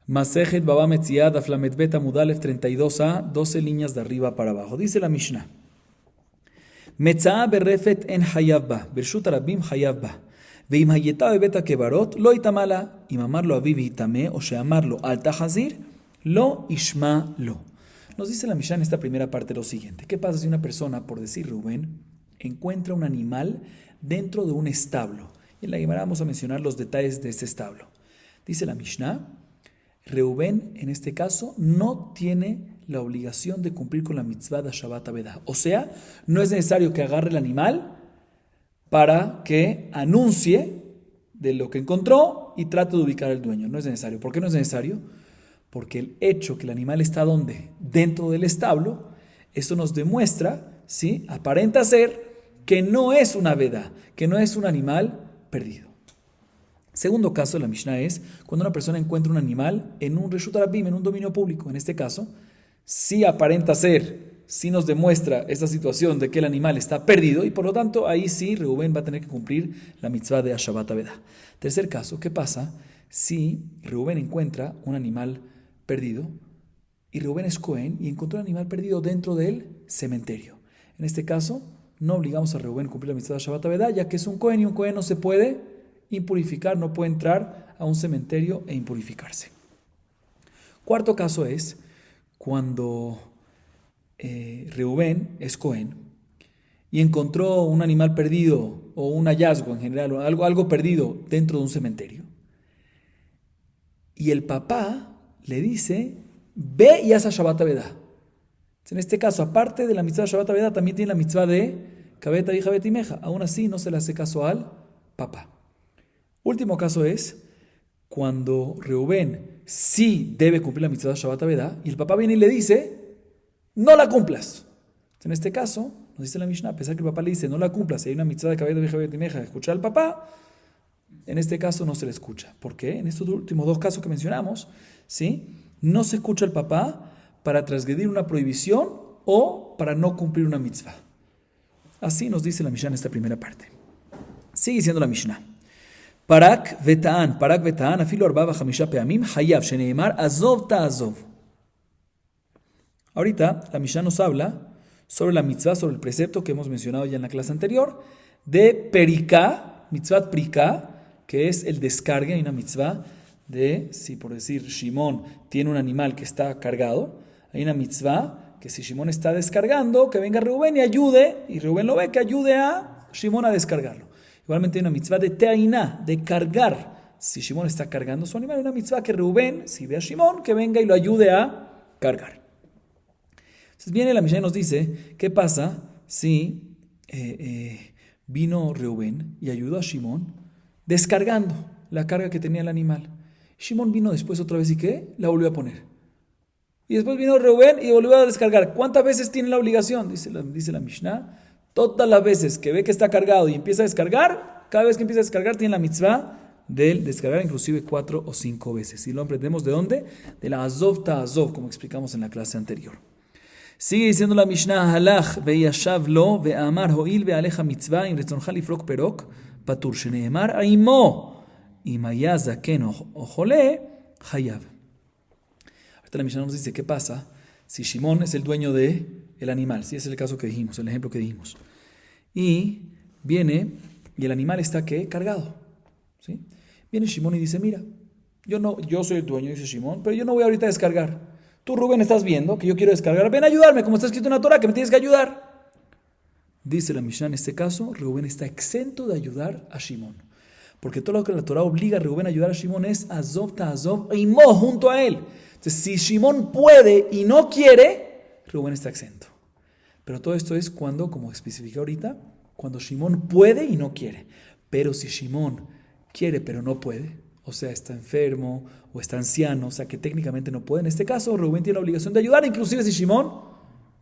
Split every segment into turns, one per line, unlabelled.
Masejet Baba Metziad Aflamet Beta Mudalef 32a, 12 líneas de arriba para abajo. Dice la Mishnah. Metzaa berefet en hayavba, bershut arabim hayavba. Veim hayeta bebeta kebarot, lo itamala, imamarlo aviv itame, o sheamarlo al tahazir, lo ishma lo. Nos dice la Mishnah en esta primera parte lo siguiente. ¿Qué pasa si una persona, por decir Rubén, encuentra un animal dentro de un establo? Y en la Gemara vamos a mencionar los detalles de este establo. Dice la Mishnah, Reubén, en este caso, no tiene la obligación de cumplir con la mitzvah de Shabbat Avedah. O sea, no es necesario que agarre el animal para que anuncie de lo que encontró y trate de ubicar al dueño. No es necesario. ¿Por qué no es necesario? Porque el hecho que el animal está ¿dónde? Dentro del establo, eso nos demuestra, ¿sí? Aparenta ser que no es una veda, que no es un animal perdido. Segundo caso de la Mishnah es cuando una persona encuentra un animal en un reshut harabim, en un dominio público. En este caso, sí aparenta ser, sí nos demuestra esta situación de que el animal está perdido y por lo tanto ahí sí Reubén va a tener que cumplir la mitzvah de Shabbat Avedah. Tercer caso, ¿qué pasa si Reubén encuentra un animal perdido y Reubén es Cohen y encontró un animal perdido dentro del cementerio? En este caso, no obligamos a Reubén a cumplir la mitzvah de Shabbat Avedah, ya que es un Cohen y un Cohen no se puede impurificar, no puede entrar a un cementerio e impurificarse. Cuarto caso es cuando Reubén es Cohen y encontró un animal perdido o un hallazgo en general, o algo perdido dentro de un cementerio. Y el papá le dice, ve y haz a Shabbat Avedah. En este caso, aparte de la mitzvah de Shabbat Avedah, también tiene la mitzvah de Kabeta y Betimeja. Aún así, no se le hace caso al papá. Último caso es cuando Reubén sí debe cumplir la mitzvah de Shabbat Avedah y el papá viene y le dice, no la cumplas. En este caso, nos dice la Mishnah, a pesar que el papá le dice, no la cumplas, si hay una mitzvah de Kabeta y Betimeja de escuchar al papá, en este caso no se le escucha. ¿Por qué? En estos últimos dos casos que mencionamos, ¿sí? No se escucha al papá para transgredir una prohibición o para no cumplir una mitzvah. Así nos dice la Mishnah en esta primera parte. Sigue diciendo la Mishnah. Parak vetaan, afilo arba v'chamisha peamim, hayav, sheneemar, azov ta'azov. Ahorita la Mishnah nos habla sobre la mitzvah, sobre el precepto que hemos mencionado ya en la clase anterior, de periká, mitzvah periká, que es el descargue. Hay una mitzvah de, si por decir Shimón tiene un animal que está cargado, hay una mitzvah que si Shimón está descargando, que venga Reubén y ayude, y Reubén lo ve, que ayude a Shimón a descargarlo. Igualmente hay una mitzvah de teainá, de cargar. Si Shimón está cargando su animal, hay una mitzvah que Reubén, si ve a Shimón, que venga y lo ayude a cargar. Entonces viene la Mishnah y nos dice, ¿qué pasa si vino Reubén y ayudó a Shimón descargando la carga que tenía el animal? Shimón vino después otra vez y ¿qué? La volvió a poner. Y después vino Reubén y volvió a descargar. ¿Cuántas veces tiene la obligación? Dice la Mishnah. Todas las veces que ve que está cargado y empieza a descargar, cada vez que empieza a descargar tiene la mitzvah del descargar, inclusive 4 o 5 veces. Y lo aprendemos ¿de dónde? De la azov ta'azov, como explicamos en la clase anterior. Sigue diciendo la Mishnah, halach ve'yashav lo ve'amar ho'il ve'aleja mitzvah im retzoncha lifrok perok patur sheneemar aimo imaya zaken o jole hayav. Ahorita la Mishnah nos dice, ¿qué pasa si Shimón es el dueño del animal? Si es el caso que dijimos, el ejemplo que dijimos. Y viene y el animal está ¿qué? Cargado. ¿Sí? Viene Shimón y dice, mira, yo soy el dueño, dice Shimón, pero yo no voy ahorita a descargar. Tú, Rubén, estás viendo que yo quiero descargar. Ven a ayudarme, como está escrito en la Torah, que me tienes que ayudar. Dice la Mishnah, en este caso, Rubén está exento de ayudar a Shimón. Porque todo lo que la Torah obliga a Rubén a ayudar a Shimón es azov ta'azov e imo, junto a él. Entonces, si Shimón puede y no quiere, Rubén está exento. Pero todo esto es cuando, como especifica ahorita, cuando Shimón puede y no quiere. Pero si Shimón quiere pero no puede, o sea, está enfermo o está anciano, o sea que técnicamente no puede, en este caso Rubén tiene la obligación de ayudar, inclusive si Shimón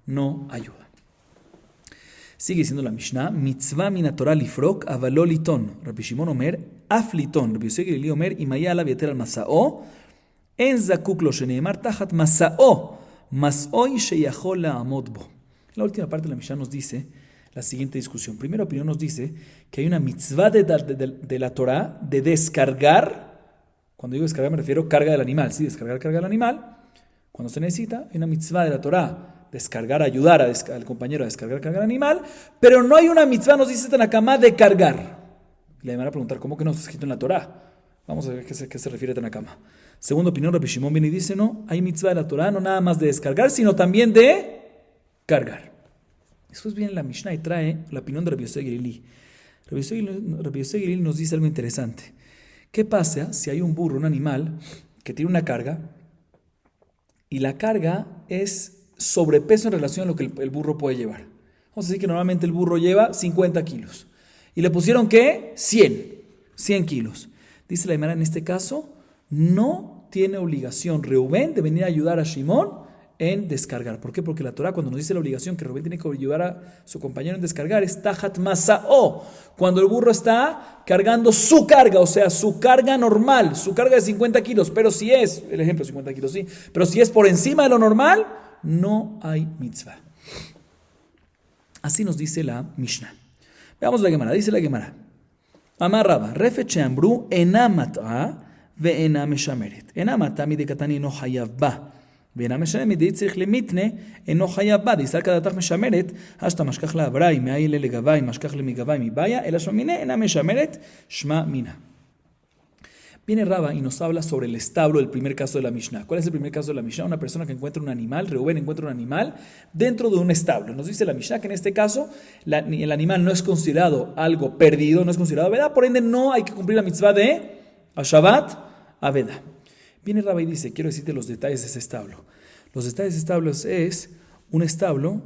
no ayuda. Sigue diciendo la Mishnah, mitzvah min Torah lifrok avalo liton. Rabbi Shimon omer, af liton. Rabbi Yosef Galili omer, imaya alav yater al masao, en zakuk lo sheneemar tajat masao, masoi sheyachol la'amod bo. La última parte de la Mishnah nos dice la siguiente discusión. Primera opinión nos dice que hay una mitzvah de la Torah de descargar Cuando digo descargar me refiero a carga del animal. Sí, descargar carga del animal. Cuando se necesita, hay una mitzvah de la Torah, descargar, ayudar al compañero a descargar carga del animal, pero no hay una mitzvah, nos dice Tanakama, de cargar. Le van a preguntar, ¿cómo que no está escrito en la Torah? Vamos a ver qué se refiere Tanakama. Segunda opinión, Rabbi Shimon viene y dice, no, hay mitzvah de la Torah, no nada más de descargar, sino también de cargar. Después viene la Mishnah y trae la opinión de Rabbi Yosef Gilili. Rabbi Yosef Gilili nos dice algo interesante. ¿Qué pasa si hay un burro, un animal, que tiene una carga, y la carga es sobrepeso en relación a lo que el burro puede llevar? Vamos a decir que normalmente el burro lleva 50 kilos. Y le pusieron, ¿qué? 100 kilos. Dice la Gemara, en este caso, no tiene obligación Reubén de venir a ayudar a Shimón en descargar. ¿Por qué? Porque la Torah, cuando nos dice la obligación que Reubén tiene que ayudar a su compañero en descargar, es Tajat Masa'o, cuando el burro está cargando su carga, o sea, su carga normal, su carga de 50 kilos, pero si es, el ejemplo 50 kilos, sí, pero si es por encima de lo normal, no hay mitzvah. Así nos dice la Mishnah. Veamos la Gemara, dice la Gemara. Amar Raba, Refet she'amru ena mat'a ve'ena meshameret. Ena mat'a mide katani no hayav ba. ואינה משלם מדי צריך למיתנה, אינו חייב בה, דיסל כדתך משמרת, השתה משכח לעברי, מהאילה לגבי, משכח למגבי מבעיה, אלא שמינה, אינה משמרת, שמה מינה. Viene Raba y nos habla sobre el establo del primer caso de la Mishnah. ¿Cuál es el primer caso de la Mishnah? Una persona que encuentra un animal, Reubén encuentra un animal dentro de un establo. Nos dice la Mishnah que en este caso el animal no es considerado algo perdido, no es considerado Aveda, por ende no hay que cumplir la mitzvah de Shabbat Aveda. Viene Raba y dice, quiero decirte los detalles de ese establo. Los detalles de ese establo es un establo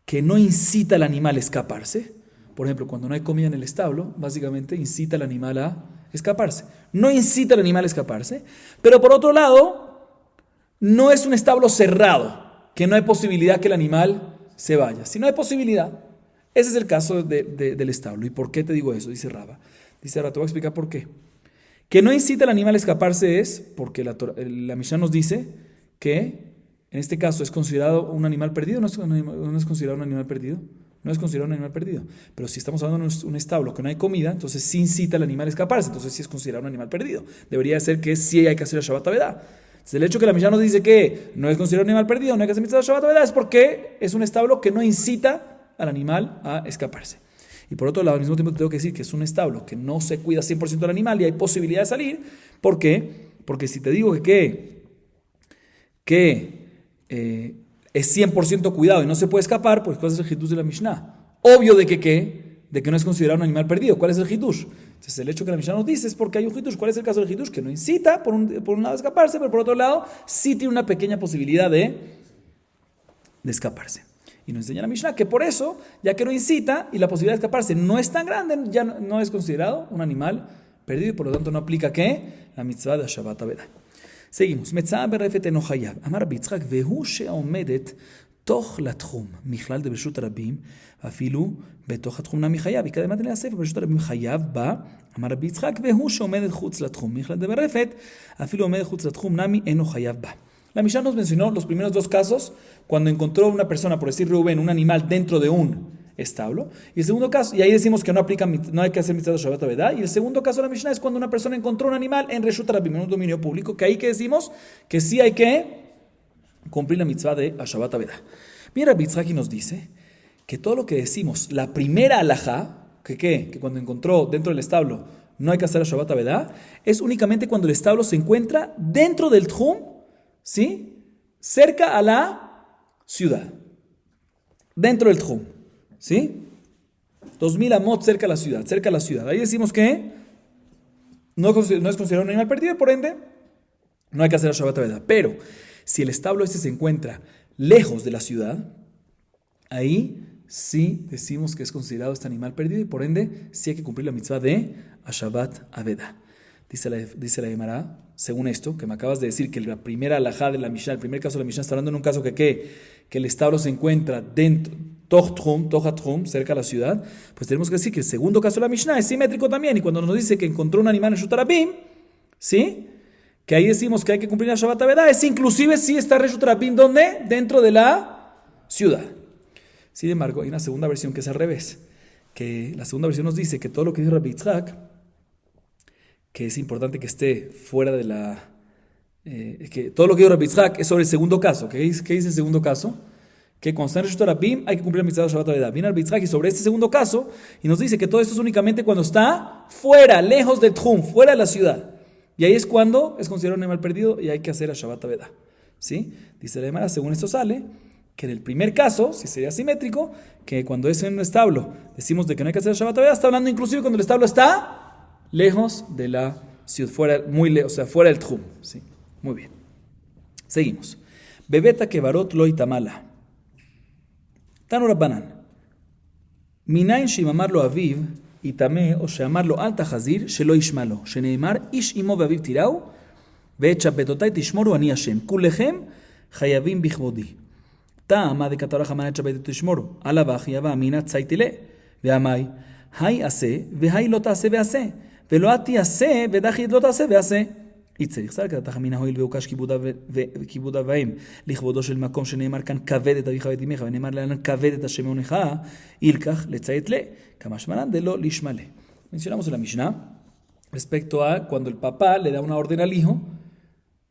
que no incita al animal a escaparse. Por ejemplo, cuando no hay comida en el establo, básicamente incita al animal a escaparse. No incita al animal a escaparse, pero por otro lado, no es un establo cerrado, que no hay posibilidad que el animal se vaya. Si no hay posibilidad, ese es el caso del establo. ¿Y por qué te digo eso? Dice Raba. Dice, ahora te voy a explicar por qué. Que no incita al animal a escaparse es porque la Mishnah nos dice que en este caso es considerado un animal perdido. No es considerado un animal perdido. No es considerado un animal perdido. Pero si estamos hablando de un establo que no hay comida, entonces sí incita al animal a escaparse. Entonces sí es considerado un animal perdido. Debería ser que sí hay que hacer el Shabbat Aveda. Entonces el hecho que la Mishnah nos dice que no es considerado un animal perdido, no hay que hacer mitzvah de Shabbat Aveda, es porque es un establo que no incita al animal a escaparse. Y por otro lado, al mismo tiempo te tengo que decir que es un establo que no se cuida 100% del animal y hay posibilidad de salir. ¿Por qué? Porque si te digo que es 100% cuidado y no se puede escapar, pues ¿cuál es el hidush de la Mishnah? Obvio de que no es considerado un animal perdido. ¿Cuál es el hidush? Entonces el hecho que la Mishnah nos dice es porque hay un hidush. ¿Cuál es el caso del hidush? Que no incita por un lado a escaparse, pero por otro lado sí tiene una pequeña posibilidad de escaparse. Y nos enseña la Mishnah que por eso, ya que no incita y la posibilidad de escaparse no es tan grande, ya no es considerado un animal perdido y por lo tanto no aplica ¿qué? La mitzvah de Shabbat Aveda. seguimos. מצאה ברפת אינו חייב. אמר רבי יצחק, והוא שעומדת תוך לתחום, מכלל דברשות הרבים, ואפילו בתוך התחום נמי חייב. יקדם עד הספר, ברשות הרבים חייב בה, אמר רבי יצחק, והוא שעומדת חוץ לתחום, מכלל דברפת, אפילו עומדת חוץ לתחום נמי אינו חייב בה. La Mishnah nos mencionó los primeros dos casos, cuando encontró una persona, por decir Reubén, un animal dentro de un establo. Y el segundo caso, y ahí decimos que no hay que hacer mitzvah de Shabbat Aveda. Y el segundo caso de la Mishnah es cuando una persona encontró un animal en Reshut Rabim, en un dominio público, que ahí que decimos que sí hay que cumplir la mitzvah de Shabbat Aveda. Mira, Rabbi Yitzhak nos dice que todo lo que decimos, la primera alajá, que cuando encontró dentro del establo no hay que hacer Shabbat Aveda, es únicamente cuando el establo se encuentra dentro del Tchum, ¿sí? Cerca a la ciudad, dentro del Tchum, ¿sí? 2000 amot cerca a la ciudad. Ahí decimos que no es considerado un animal perdido, por ende, no hay que hacer la Shabbat Aveda. Pero si el establo se encuentra lejos de la ciudad, ahí sí decimos que es considerado este animal perdido y por ende sí hay que cumplir la mitzvah de Shabbat Aveda. Dice la Gemara, según esto, que me acabas de decir que la primera alajá de la Mishnah, el primer caso de la Mishnah, está hablando en un caso que el establo se encuentra dentro, Tochtrum, cerca de la ciudad, pues tenemos que decir que el segundo caso de la Mishnah es simétrico también, y cuando nos dice que encontró un animal en Reshut Rabim, ¿sí? Que ahí decimos que hay que cumplir la Shabbat Aveda, es inclusive si está Reshut Rabim, ¿dónde? Dentro de la ciudad. Sin embargo, hay una segunda versión que es al revés, que la segunda versión nos dice que todo lo que dice Rabbi Yitzhak, que es importante que esté fuera de la... que todo lo que dijo Rabbi Yitzhak es sobre el segundo caso. ¿Qué dice el segundo caso? Que cuando está en Reshut Rabim hay que cumplir la mitzvah de Shabbat Avedá. Viene Rabbi Yitzhak y sobre este segundo caso y nos dice que todo esto es únicamente cuando está fuera, lejos del Tchum, fuera de la ciudad. Y ahí es cuando es considerado un animal perdido y hay que hacer a Shabbat Avedá. ¿Sí? Dice la Gemara, según esto sale, que en el primer caso, si sería simétrico, que cuando es en un establo decimos de que no hay que hacer a Shabbat Avedá, está hablando inclusive cuando el establo está lejos de la ciudad, fuera, muy lejos, o sea, fuera del Tchum. ¿Sí? Muy bien. Seguimos. Bebeta kevarot lo itamala. Tanu Rabbanan. Minayin shimamar lo aviv, itame, o sheamar lo al tahazir, shelo ishmalo, sheneimar ish imo veaviv tirau, ואת שבתותי תשמורו אני השם. כולכם חייבים בכבודי. טעמה דכתב רחמנא את שבתותי תשמורו. עלה ואחייבה אמינא צייתלה. ואמי, היי עשה, והי לא תעשה ועשה. ולא את תעשה, ודחי לא תעשה ועשה. יצא נכסל כתתך אמינא הואיל והוקש כיבוד אב ואם, לכבודו של מקום שנאמר כאן כבד את אביך ואת אמך, ונאמר להלן כבד את השם מעונך, ילקח לצייתלה. כמשמען דלא לישמעלה. Mencionamos en la Mishnah respecto a cuando el papá le da una orden al hijo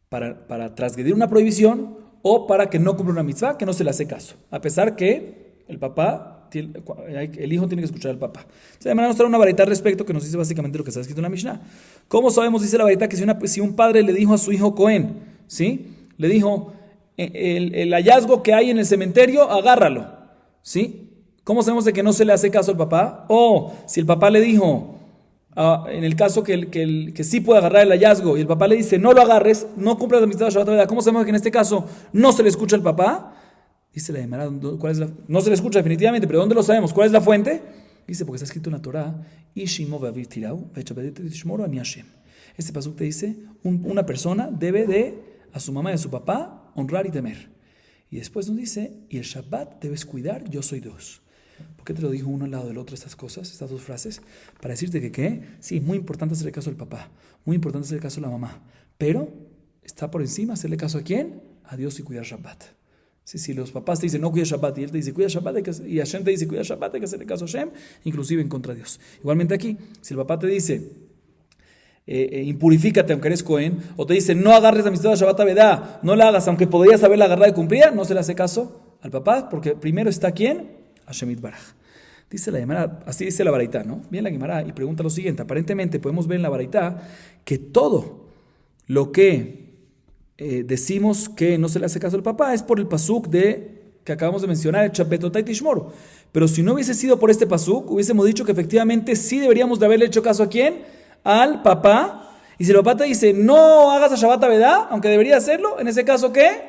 para transgredir una prohibición o para que no cumpla una mitzvah, que no se le hace caso, a pesar que el hijo tiene que escuchar al papá. Entonces, además nos trae una varita al respecto que nos dice básicamente lo que está escrito en la Mishnah. ¿Cómo sabemos? Dice la varita que si un padre le dijo a su hijo Cohen, ¿sí? Le dijo, el hallazgo que hay en el cementerio, agárralo, ¿sí? ¿Cómo sabemos de que no se le hace caso al papá? O si el papá le dijo, en el caso que sí puede agarrar el hallazgo y el papá le dice no lo agarres, no cumplas la mitzvah de Shabbat Avedá, ¿cómo sabemos que en este caso no se le escucha al papá? Dice la Gemara, no se le escucha definitivamente, pero ¿dónde lo sabemos? ¿Cuál es la fuente? Dice, porque está escrito en la Torah, este pasuk te dice, una persona debe de a su mamá y a su papá honrar y temer. Y después nos dice, y el Shabbat debes cuidar, yo soy Dios. ¿Por qué te lo dijo uno al lado del otro estas cosas, estas dos frases? Para decirte que ¿qué? Sí, muy importante hacerle caso al papá, muy importante hacerle caso a la mamá, pero está por encima hacerle caso a ¿quién? A Dios y cuidar Shabbat. Si los papás te dicen no cuida Shabbat y él te dice cuida Shabbat y Hashem te dice cuida Shabbat, hay que hacerle caso a Hashem, inclusive en contra de Dios. Igualmente aquí, si el papá te dice impurifícate aunque eres Cohen, o te dice no agarres la mitzvah de Shabbat Avedá, no la hagas aunque podrías haberla agarrado y cumplida, no se le hace caso al papá, porque primero está ¿quién? Hashem Yitbaraj. Dice la Gemara, así dice la Baraitá, ¿no? Viene la Gemara y pregunta lo siguiente. Aparentemente podemos ver en la Baraitá que todo lo que decimos que no se le hace caso al papá es por el pasuk que acabamos de mencionar, el Chapetotai Tishmoru. Pero si no hubiese sido por este pasuk, hubiésemos dicho que efectivamente sí deberíamos de haberle hecho caso a ¿quién? Al papá. Y si el papá te dice no hagas a Shabbat Avedá, aunque debería hacerlo, en ese caso ¿qué?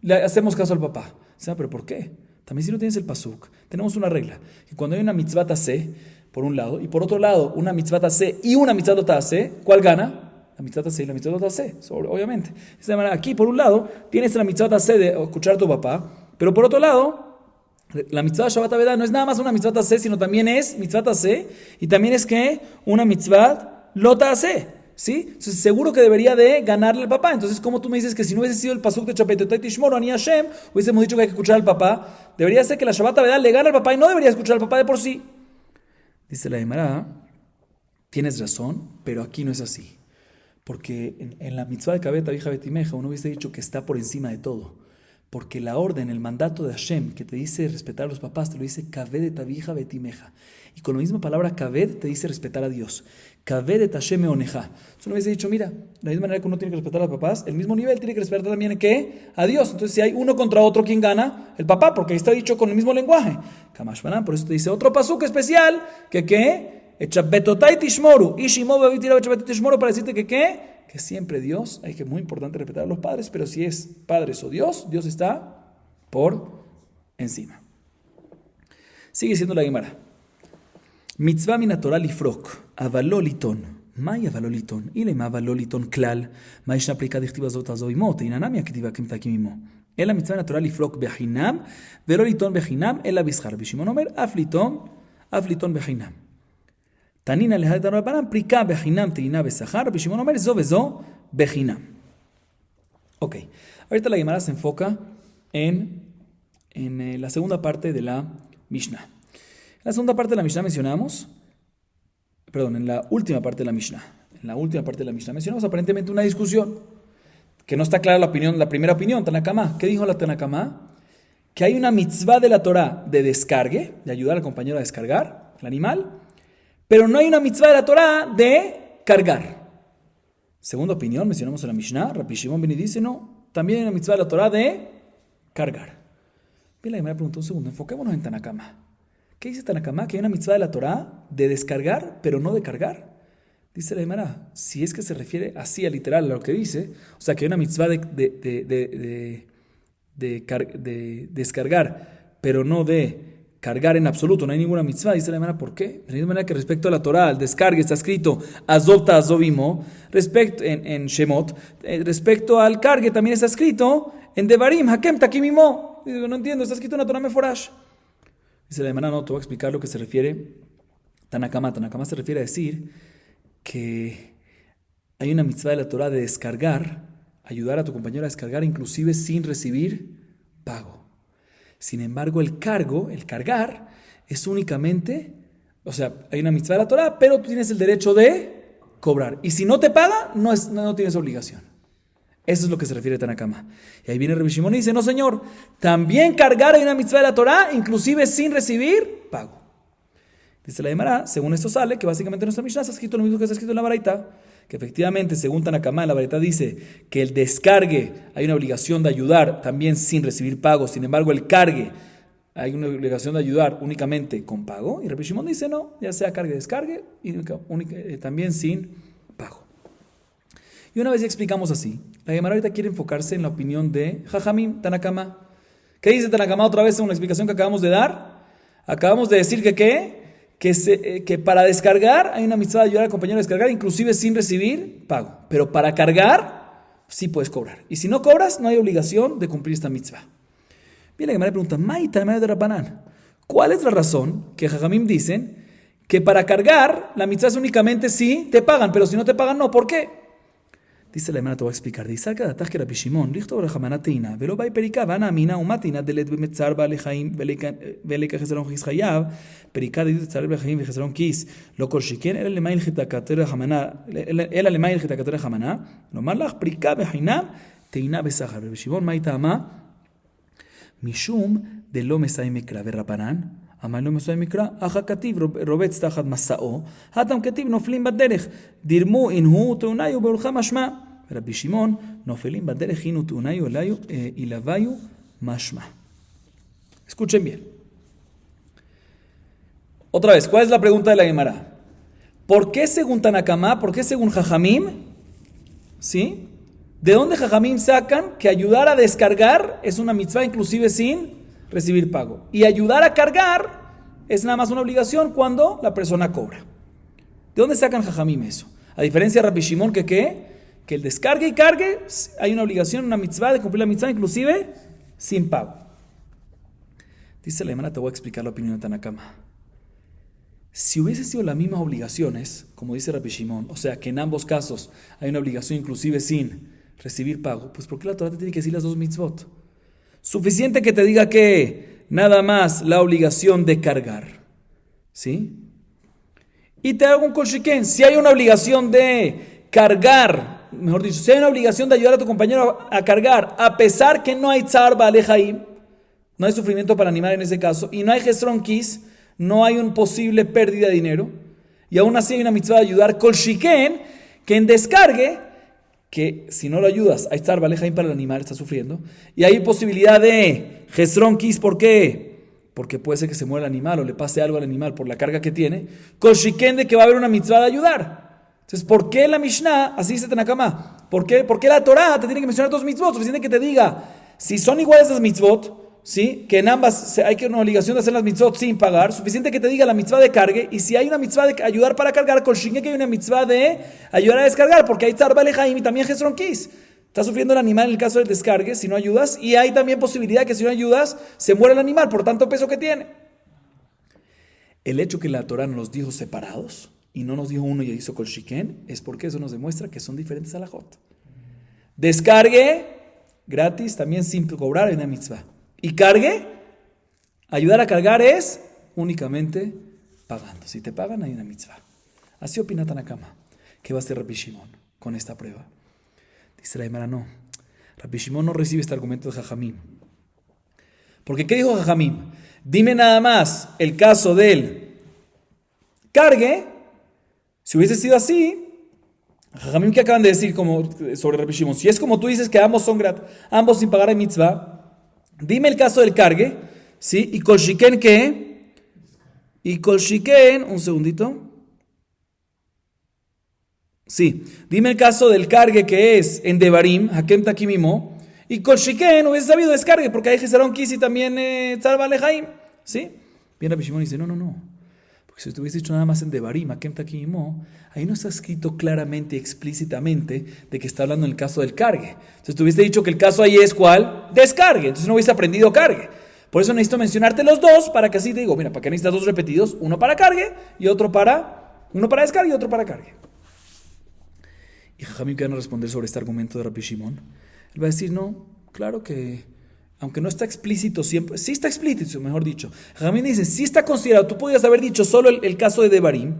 Le hacemos caso al papá. ¿Sabe? ¿Pero por qué? También si no tienes el pasuk, tenemos una regla, que cuando hay una mitzvah taseh, por un lado, y por otro lado, una mitzvah taseh y una mitzvah taseh, ¿cuál gana? La mitzvah taseh y la mitzvah taseh, obviamente. De esta manera, aquí por un lado, tienes la mitzvah taseh de escuchar a tu papá, pero por otro lado, la mitzvah Shabbat Avedá no es nada más una mitzvah taseh, sino también es mitzvah taseh, y también es que una mitzvah lo taseh. ¿Sí? Entonces seguro que debería de ganarle al papá. Entonces, como tú me dices que si no hubiese sido el pasuk de Chapetotai Tishmoru Ani Hashem, hubiésemos dicho que hay que escuchar al papá, debería ser que la Shabbat Avedá le gana al papá y no debería escuchar al papá de por sí. Dice la Gemara, tienes razón, pero aquí no es así. Porque en la mitzvah de Kabet Avija Betimeja uno hubiese dicho que está por encima de todo. Porque la orden, el mandato de Hashem que te dice respetar a los papás, te lo dice Kabet Avija Betimeja. Y con la misma palabra Kabet te dice respetar a Dios. Kabed et Hashem meoneja. Entonces uno hubiese dicho, mira, de la misma manera que uno tiene que respetar a los papás, el mismo nivel tiene que respetar también ¿qué? A Dios. Entonces si hay uno contra otro, ¿quién gana? El papá, porque ahí está dicho con el mismo lenguaje. Kamashbanan, por eso te dice otro pasuk especial, que ¿qué? Echapetotai tishmoru. Ishimo babitira echapetotai tishmoru, para decirte que ¿qué? Que siempre Dios, hay que muy importante respetar a los padres, pero si es padres o Dios, Dios está por encima. Sigue siendo la Gemara. Mitzvah min Torah lifrok, avalo liton. Mai avalo liton? Ilem avalo liton klal. Mai shna prika dichtiva zot azo imo, teinanam yaktiva kim takim imo. Ela mitzvah min Torah lifrok bechinam, velo liton bechinam, ela bishar. Bishimon omer, af liton bechinam. Tanina lehadet Rabbanan, prika bechinam, teina besachar. Bishimon omer, zo bezo bechinam. Ok, ahorita la Gemara se enfoca en la segunda parte de la Mishnah. En la segunda parte de la Mishnah mencionamos, en la última parte de la Mishnah, en la última parte de la Mishnah, mencionamos aparentemente una discusión, que no está clara la primera opinión, Tanakama. ¿Qué dijo la Tanakama? Que hay una mitzvah de la Torah de descargue, de ayudar al compañero a descargar el animal, pero no hay una mitzvah de la Torah de cargar. Segunda opinión, mencionamos en la Mishnah, Rabbi Shimon ben dice, no, también hay una mitzvah de la Torah de cargar. Bien, la Gemara preguntó un segundo, enfoquémonos en Tanakama. ¿Qué dice Tanakama? Que hay una mitzvah de la Torah de descargar, pero no de cargar. Dice la Gemara, si es que se refiere así a literal a lo que dice, o sea que hay una mitzvah de descargar, pero no de cargar en absoluto, no hay ninguna mitzvah. Dice la Gemara, ¿por qué? De la misma manera que respecto a la Torah, al descargue está escrito azobta azobimo, respecto en Shemot, respecto al cargue también está escrito en Devarim, hakem takimimo. Digo, no entiendo, está escrito en la Torah meforash. Dice la Gemara, no, te voy a explicar lo que se refiere Tanakama. Tanakama se refiere a decir que hay una mitzvah de la Torah de descargar, ayudar a tu compañero a descargar inclusive sin recibir pago. Sin embargo, el cargar, es únicamente, o sea, hay una mitzvah de la Torah, pero tú tienes el derecho de cobrar. Y si no te paga, no tienes obligación. Eso es lo que se refiere a Tanakama. Y ahí viene Rabbi Shimon y dice, no señor, también cargar hay una mitzvah de la Torah, inclusive sin recibir pago. Dice la Gemara, según esto sale, que básicamente en nuestra Mishnah está escrito lo mismo que está escrito en la Baraita, que efectivamente, según Tanakama, en la Baraita dice que el descargue hay una obligación de ayudar también sin recibir pago, sin embargo el cargue hay una obligación de ayudar únicamente con pago, y Rabbi Shimon dice no, ya sea cargue, descargue, y también sin pago. Y una vez ya explicamos así, la Gemara ahorita quiere enfocarse en la opinión de Jajamim, Tanakama. ¿Qué dice Tanakama otra vez en una explicación que acabamos de dar? Acabamos de decir que para descargar hay una mitzvah de ayudar al compañero a descargar, inclusive sin recibir pago. Pero para cargar, sí puedes cobrar. Y si no cobras, no hay obligación de cumplir esta mitzvah. Bien, la Gemara pregunta, Maita de Rabbanán, ¿cuál es la razón que Jajamim dicen que para cargar la mitzvah es únicamente si te pagan, pero si no te pagan, no? ¿Por qué? Dice la Gemara, te voy a explicar. Dice que Dataj que Rabbi Shimon, listo para Jamanatina, velo vai perika, vana mina umatina delet bemetzar bale chaim veleka chesaron kis chayav, perika de tzar bale chaim vechesaron kis, lo kol shiken ela lemail chitakater jamana, ela lemail chitakater jamana, lo malach perika behinam teina besachar. Rabbi Shimon maita ama mishum de lo mesai mikra verrapanan. אמר לו מסוים מקרא, אחא כתיב רובץ תחת מסעו, התם כתיב נופלים בדרך, דירמו אינהו תאוניו בהולכה משמע. רבי שמעון, נופלים בדרך אינו תאוניו אילוויו משמע. Escuchen bien. Otra vez, ¿cuál es la pregunta de la Gemara? ¿Por qué según Tanakama, por qué según Jajamim, ¿sí? ¿De dónde Jajamim sacan que ayudar a descargar es una mitzvah inclusive sin recibir pago? Y ayudar a cargar es nada más una obligación cuando la persona cobra. ¿De dónde sacan Jajamim eso? A diferencia de Rabbi Shimon, que el descargue y cargue, hay una obligación, una mitzvah de cumplir la mitzvah inclusive sin pago. Dice la Gemara, te voy a explicar la opinión de Tanakama. Si hubiese sido las mismas obligaciones, como dice Rabbi Shimon, o sea que en ambos casos hay una obligación inclusive sin recibir pago, pues ¿por qué la Torah te tiene que decir las dos mitzvot? Suficiente que te diga que nada más la obligación de cargar, ¿sí? Y te hago un kol shiken, si hay una obligación de cargar, mejor dicho, si hay una obligación de ayudar a tu compañero a cargar, a pesar que no hay tzar ba'alei chaim, no hay sufrimiento para animal en ese caso, y no hay gesron kis, no hay una posible pérdida de dinero, y aún así hay una mitzvah de ayudar kol shiken, que en descargue, que si no lo ayudas, hay tzar ba'alei chaim para el animal, está sufriendo, y hay posibilidad de gesron kis, ¿por qué? Porque puede ser que se muera el animal o le pase algo al animal por la carga que tiene, kol shiken de que va a haber una mitzvah de ayudar. Entonces, ¿por qué la Mishnah, así dice Tanakama, ¿por qué la Torah te tiene que mencionar dos mitzvot? Suficiente que te diga, si son iguales las mitzvot, ¿sí? Que en ambas hay una obligación de hacer las mitzvot sin pagar, suficiente que te diga la mitzvah de cargue, y si hay una mitzvah de ayudar para cargar, kol shiken que hay una mitzvah de ayudar a descargar, porque hay tzar ba'alei chaim y también gesron kis. Está sufriendo el animal en el caso del descargue si no ayudas, y hay también posibilidad que si no ayudas se muera el animal por tanto peso que tiene. El hecho que la Torah nos los dijo separados y no nos dijo uno y hizo kol shiken es porque eso nos demuestra que son diferentes halajot. Descargue gratis también sin cobrar en la mitzvah, y cargue, ayudar a cargar es únicamente pagando. Si te pagan hay una mitzvah. Así opina Tanakama. ¿Qué va a hacer Rabbi Shimon con esta prueba? Dice la Gemara, no. Rabbi Shimon no recibe este argumento de Jajamim. Porque ¿qué dijo Jajamim? Dime nada más el caso del cargue. Si hubiese sido así, Jajamim, que acaban de decir como sobre Rabbi Shimon, si es como tú dices que ambos son ambos sin pagar en mitzvah, dime el caso del cargue, ¿sí? Y Kol Shiken, ¿qué? Y Kol Shiken, un segundito. Sí, dime el caso del cargue que es en Devarim, Hakem Takimimo, y Kol Shiken hubiese sabido descargue, porque hay Gesaron Kis y también Tzar Balejaim, ¿sí? Bien, Rabbi Shimon dice, no. Porque si te hubiese dicho nada más en Devarim, Hakem Takimimo, ahí no está escrito claramente, explícitamente, de que está hablando en el caso del cargue. Entonces te hubiese dicho que el caso ahí es ¿cuál? Descargue. Entonces no hubiese aprendido cargue. Por eso necesito mencionarte los dos, para que así te digo, mira, para que necesitas dos repetidos, uno para cargue y uno para descargue y otro para cargue. Y Jajamim, que van a responder sobre este argumento de Rabbi Shimon, él va a decir, no, claro que, aunque no está explícito siempre, sí está explícito, mejor dicho. Jajamim dice, sí está considerado, tú podías haber dicho solo el caso de Devarim.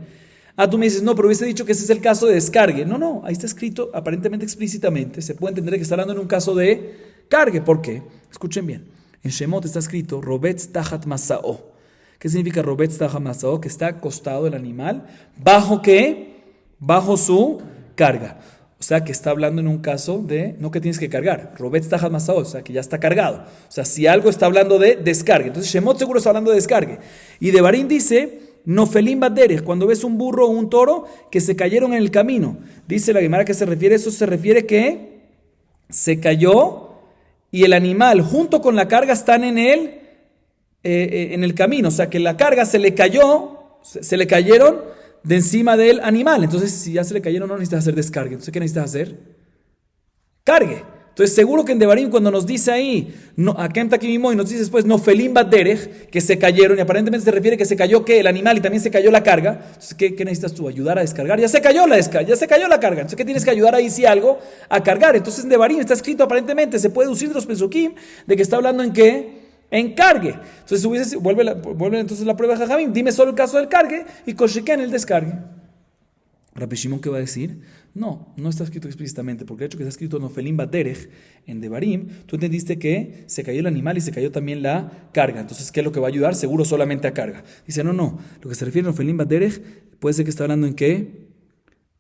Tú me dices, no, pero hubiese dicho que ese es el caso de descargue. No, ahí está escrito aparentemente explícitamente, se puede entender que está hablando en un caso de cargue. ¿Por qué? Escuchen bien, en Shemot está escrito, Robetz Tahat Masao. ¿Qué significa Robetz Tahat Masao? Que está acostado el animal, ¿bajo qué? Bajo su carga. O sea, que está hablando en un caso de, no que tienes que cargar, Robetz Tahat Masao, o sea, que ya está cargado. O sea, si algo está hablando de descargue. Entonces Shemot seguro está hablando de descargue. Y Devarim dice, Nofelim Baderech, cuando ves un burro o un toro que se cayeron en el camino. Dice la Gemara, ¿a qué se refiere? Eso se refiere que se cayó y el animal junto con la carga están en el camino. O sea, que la carga se le cayeron de encima del animal. Entonces, si ya se le cayeron, no necesitas hacer descargue. Entonces, ¿qué necesitas hacer? Cargue. Entonces, seguro que en Devarim, cuando nos dice ahí, Hakem Takimimo, y nos dice después, Nofelim Baderech, que se cayeron, y aparentemente se refiere que se cayó ¿qué? El animal y también se cayó la carga. Entonces, ¿qué necesitas tú? ¿Ayudar a descargar? Ya se cayó la carga. Entonces, ¿qué tienes que ayudar ahí si algo? A cargar. Entonces, en Devarim está escrito aparentemente, se puede deducir de los Pesukim de que está hablando en ¿qué? En cargue. Entonces, vuelve entonces la prueba de Jajamim. Dime solo el caso del cargue y Kol Shiken el descargue. Rabbi Shimon, ¿qué va a decir? No está escrito explícitamente, porque el hecho que está escrito Nofelim Baderech en Devarim, tú entendiste que se cayó el animal y se cayó también la carga. Entonces, ¿qué es lo que va a ayudar? Seguro solamente a carga. Dice, no. Lo que se refiere a Nofelim Baderech puede ser que está hablando en qué.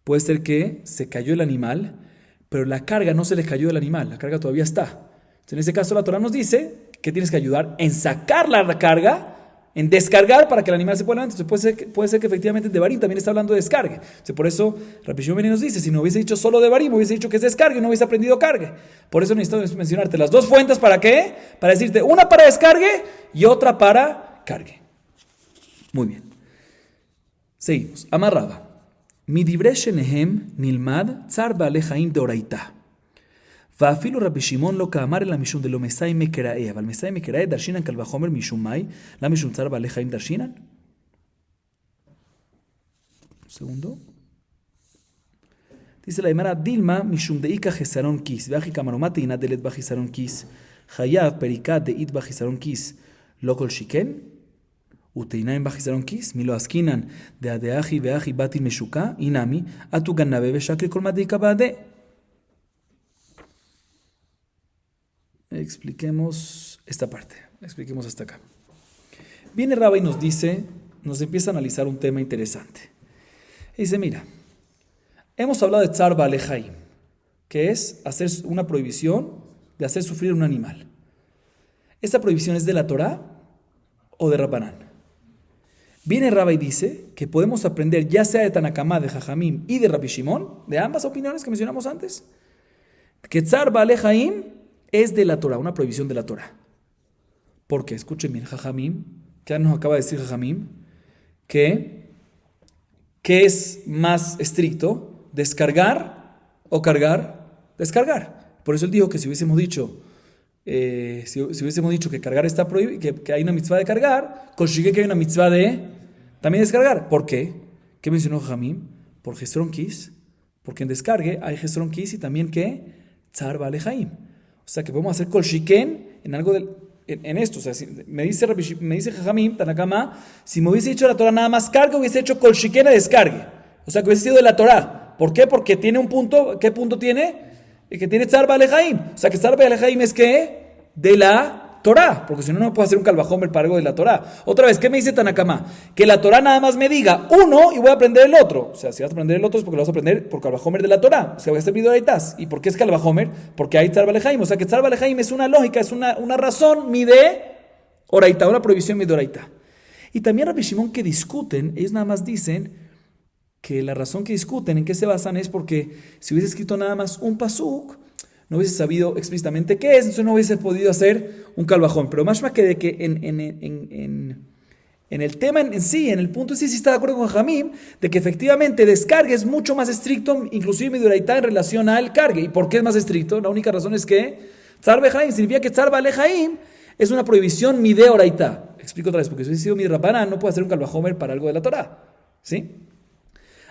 Puede ser que se cayó el animal, pero la carga no se le cayó del animal, la carga todavía está. Entonces, en ese caso, la Torah nos dice que tienes que ayudar en sacar la carga, en descargar para que el animal se pueda levantar. Entonces puede ser que efectivamente Devarim también está hablando de descargue. Entonces, por eso Rabbi Shimon nos dice, si no hubiese dicho solo Devarim, hubiese dicho que es descargue y no hubiese aprendido cargue. Por eso necesito mencionarte las dos fuentes. ¿Para qué? Para decirte una para descargue y otra para cargue. Muy bien. Seguimos. Amarraba. Midibre shenehem nilmad tzar baalei chaim deoraita. ואפילו רבי שמעון לא כאמר אלא משום דלא מסאי מקראי, אבל מסאי מקראי דרשינן קל וחומר משום מאי, למה משום צער בעלי חיים דרשינן? segundo. Dice la Gemara, Dilma משום דאיכא חסרון כיס, ואחי כאמרומא טעינא דלית בה חסרון כיס, חייב פריקה דאית בה חסרון כיס, לא כל שכן? וטעינן בה חסרון כיס, מלא עסקינן דאחי ואחי באתי משוקה, אינמי, אתו גנבה ושקרי כל מה דאיכא בעדי. Expliquemos esta parte, expliquemos hasta acá. Viene Rabba y nos empieza a analizar un tema interesante. Y dice, mira, hemos hablado de Tzar Baalei Chaim, que es hacer una prohibición de hacer sufrir un animal. ¿Esta prohibición es de la Torah o de Rabbanán? Viene Rabba y dice que podemos aprender ya sea de Tanakamá, de Jajamim y de Rabbi Shimon, de ambas opiniones que mencionamos antes, que Tzar Baalei Chaim es de la Torah, una prohibición de la Torah. Porque, escuchen bien, Jajamim, que ya nos acaba de decir Jajamim, que es más estricto, descargar o cargar, descargar. Por eso él dijo que si hubiésemos dicho que cargar está prohibido, que hay una mitzvah de cargar, consigue que hay una mitzvah de también descargar. ¿Por qué? ¿Qué mencionó Jajamim? Por Gesron Kis, porque en descargue hay Gesron Kis y también que Tzar Baalei Chaim. O sea, que podemos hacer Kol Shiken en algo en esto. O sea, si me dice Jajamim, Tanakama, si me hubiese dicho la Torah nada más carga, hubiese hecho Kol Shiken a descargue. O sea, que hubiese sido de la Torah. ¿Por qué? Porque tiene un punto. ¿Qué punto tiene? Que tiene Tzar Balejaim. O sea, que Tzar Balejaim es ¿qué? De la Torah, porque si no, no puedo hacer un calvajomer para algo de la Torah. Otra vez, ¿qué me dice Tanakama? Que la Torah nada más me diga uno y voy a aprender el otro. O sea, si vas a aprender el otro es porque lo vas a aprender por calvajomer de la Torah. O sea, voy a hacer vidoraitas. ¿Y por qué es calvajomer? Porque hay Tzar Balejaim. O sea, que Tzar Balejaim es una lógica, es una razón, mi de oraita, una prohibición mi de oraita. Y también Rabbi Shimon que discuten, ellos nada más dicen que la razón que discuten, en qué se basan, es porque si hubiese escrito nada más un pasuk, no hubiese sabido explícitamente qué es, entonces no hubiese podido hacer un calvajón. Pero más que de que en el tema en sí, en el punto en sí está de acuerdo con Jamim, de que efectivamente descargue es mucho más estricto, inclusive Miduraitá en relación al cargue. ¿Y por qué es más estricto? La única razón es que Tzar Bejaim significa que Tzar Balejaim es una prohibición mide oraitá. Explico otra vez, porque si hubiese sido mi Rabbanán, no puedo hacer un calvajomer para algo de la Torah. ¿Sí?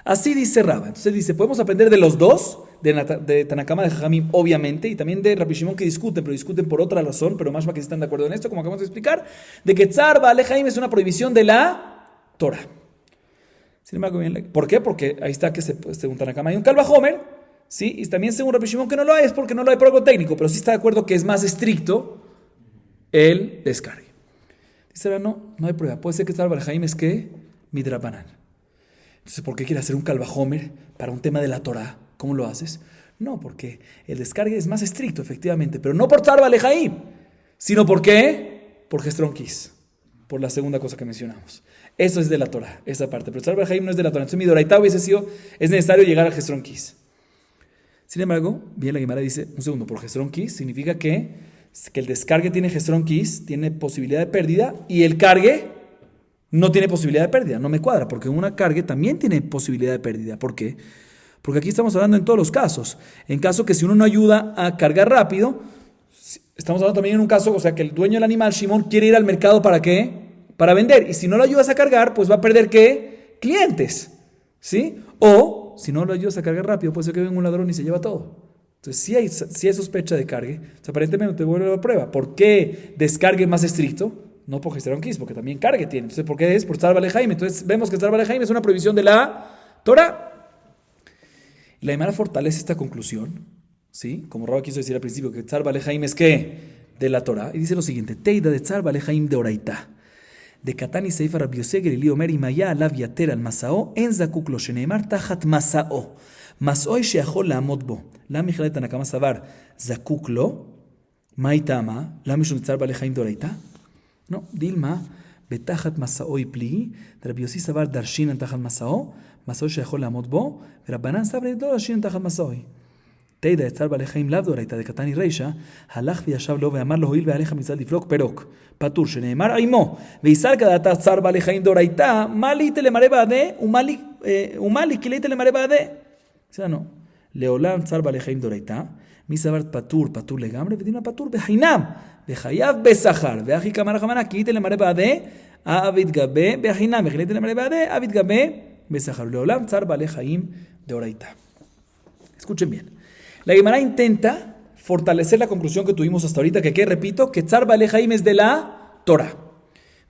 Así dice Rabba. Entonces dice, podemos aprender de los dos, de Tanakama, de Jajamim, obviamente, y también de Rabbi Shimon que discuten, pero discuten por otra razón, pero más para que están de acuerdo en esto, como acabamos de explicar, de que Tzar Balejaim es una prohibición de la Torah. Sin embargo, ¿por qué? Porque ahí está que según Tanakama hay un calvajomer, ¿sí? Y también según Rabbi Shimon que no lo hay, es porque no lo hay por algo técnico, pero sí está de acuerdo que es más estricto el descargue. Dice, no hay prueba. Puede ser que Tzar Balejaim es que Midrabanan. Entonces, ¿por qué quiere hacer un calvajomer para un tema de la Torah? ¿Cómo lo haces? No, porque el descargue es más estricto, efectivamente, pero no por Tzar Balejaim, sino ¿por qué? Por Gestrón Kis, por la segunda cosa que mencionamos. Eso es de la Torah, esa parte, pero Tzar Balejaim no es de la Torah. Entonces, mi Doraitá hubiese sido, es necesario llegar a Gestrón Kis. Sin embargo, bien la Gemara dice, un segundo, por Gestrón Kis significa que el descargue tiene Gestrón Kis, tiene posibilidad de pérdida, y el cargue no tiene posibilidad de pérdida. No me cuadra, porque una cargue también tiene posibilidad de pérdida. ¿Por qué? Porque aquí estamos hablando en todos los casos. En caso que si uno no ayuda a cargar rápido, estamos hablando también en un caso, o sea, que el dueño del animal, Shimon, quiere ir al mercado ¿para qué? Para vender. Y si no lo ayudas a cargar, pues va a perder ¿qué? Clientes. ¿Sí? O, si no lo ayudas a cargar rápido, puede ser que venga un ladrón y se lleva todo. Entonces, si hay sospecha de cargue, o sea, aparentemente te vuelve a la prueba. ¿Por qué descargue más estricto? No por Gestrón Kis, porque también cargue tiene. Entonces, ¿por qué es? Por Tzar Balejaim. Entonces, vemos que Tzar Balejaim es una prohibición de la Torah. Y la Gemara fortalece esta conclusión, ¿sí? Como Rabba quiso decir al principio, que Tzar Balejaim es ¿qué? De la Torah. Y dice lo siguiente: Teida de Tzar Balejaim de Oraitá. De Katani Seifa Rabbi Yosef Gelili Omer Imaya Alav Yater al Masao En Zakuk Lo Sheneemar Tajat Masao Masoi Sheachol Laamot Bo La Mijalet Tanakama Savar Zakuk Lo Maitama La Mishum Tzar Balejaim de Oraitá. No, Dilma, Betajat Masao y Pli, de Rabbi Yossi Sabar Darshin en Tajat Masao, Masao Shehol Amot Bo, Rabbanan Sabre do Darshin en Tajat Masao. Teida Tzar Balejaim Lav Doraita de Katani Reisha, Halach Viashav Lo Veamar Lo Hoil Vealeja Mitzal Diflok Perok, Patur Sheneemar Aimo, Veisar Kadata Tzar Balejaim Doraita, Mali Telemare Bade, Umali Kile Telemare Bade. O sea, no, Leolam Tzar Balejaim Doraita, Misabar Patur Legamre, Vedina Patur Behainam. Behayav besachar, veaji kamara jamana, quite le mare bade, avid gabe, beajinam, bejelete le mare bade, avid gabe, besachar. Leolam tzar balejaim de oraita. Escuchen bien. La Gemara intenta fortalecer la conclusión que tuvimos hasta ahorita, que repito, que tzar balejaim es de la Torah.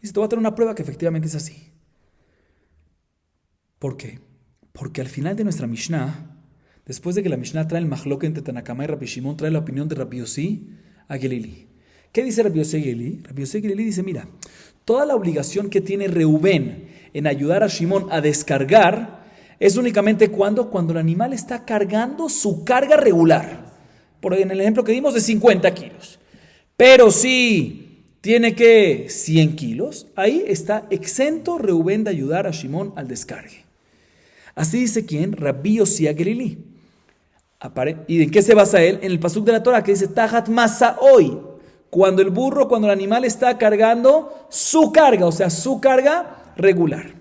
Dice, te voy a tener una prueba que efectivamente es así. ¿Por qué? Porque al final de nuestra Mishnah, después de que la Mishnah trae el mahloque entre Tanakama y Rabbi Shimon, trae la opinión de Rabbi Yossi a Gelili. ¿Qué dice Rabbi Yosef Gelili? Rabbi Yosef Gelili dice, mira, toda la obligación que tiene Reubén en ayudar a Shimón a descargar es únicamente cuando el animal está cargando su carga regular. Por en el ejemplo que dimos de 50 kilos. Pero si tiene que 100 kilos, ahí está exento Reubén de ayudar a Shimón al descargue. Así dice ¿quién? Rabbi Yosef Gelili. ¿Y en qué se basa él? En el pasuk de la Torah que dice Tajat Masaoi. Cuando el animal está cargando su carga, o sea, su carga regular.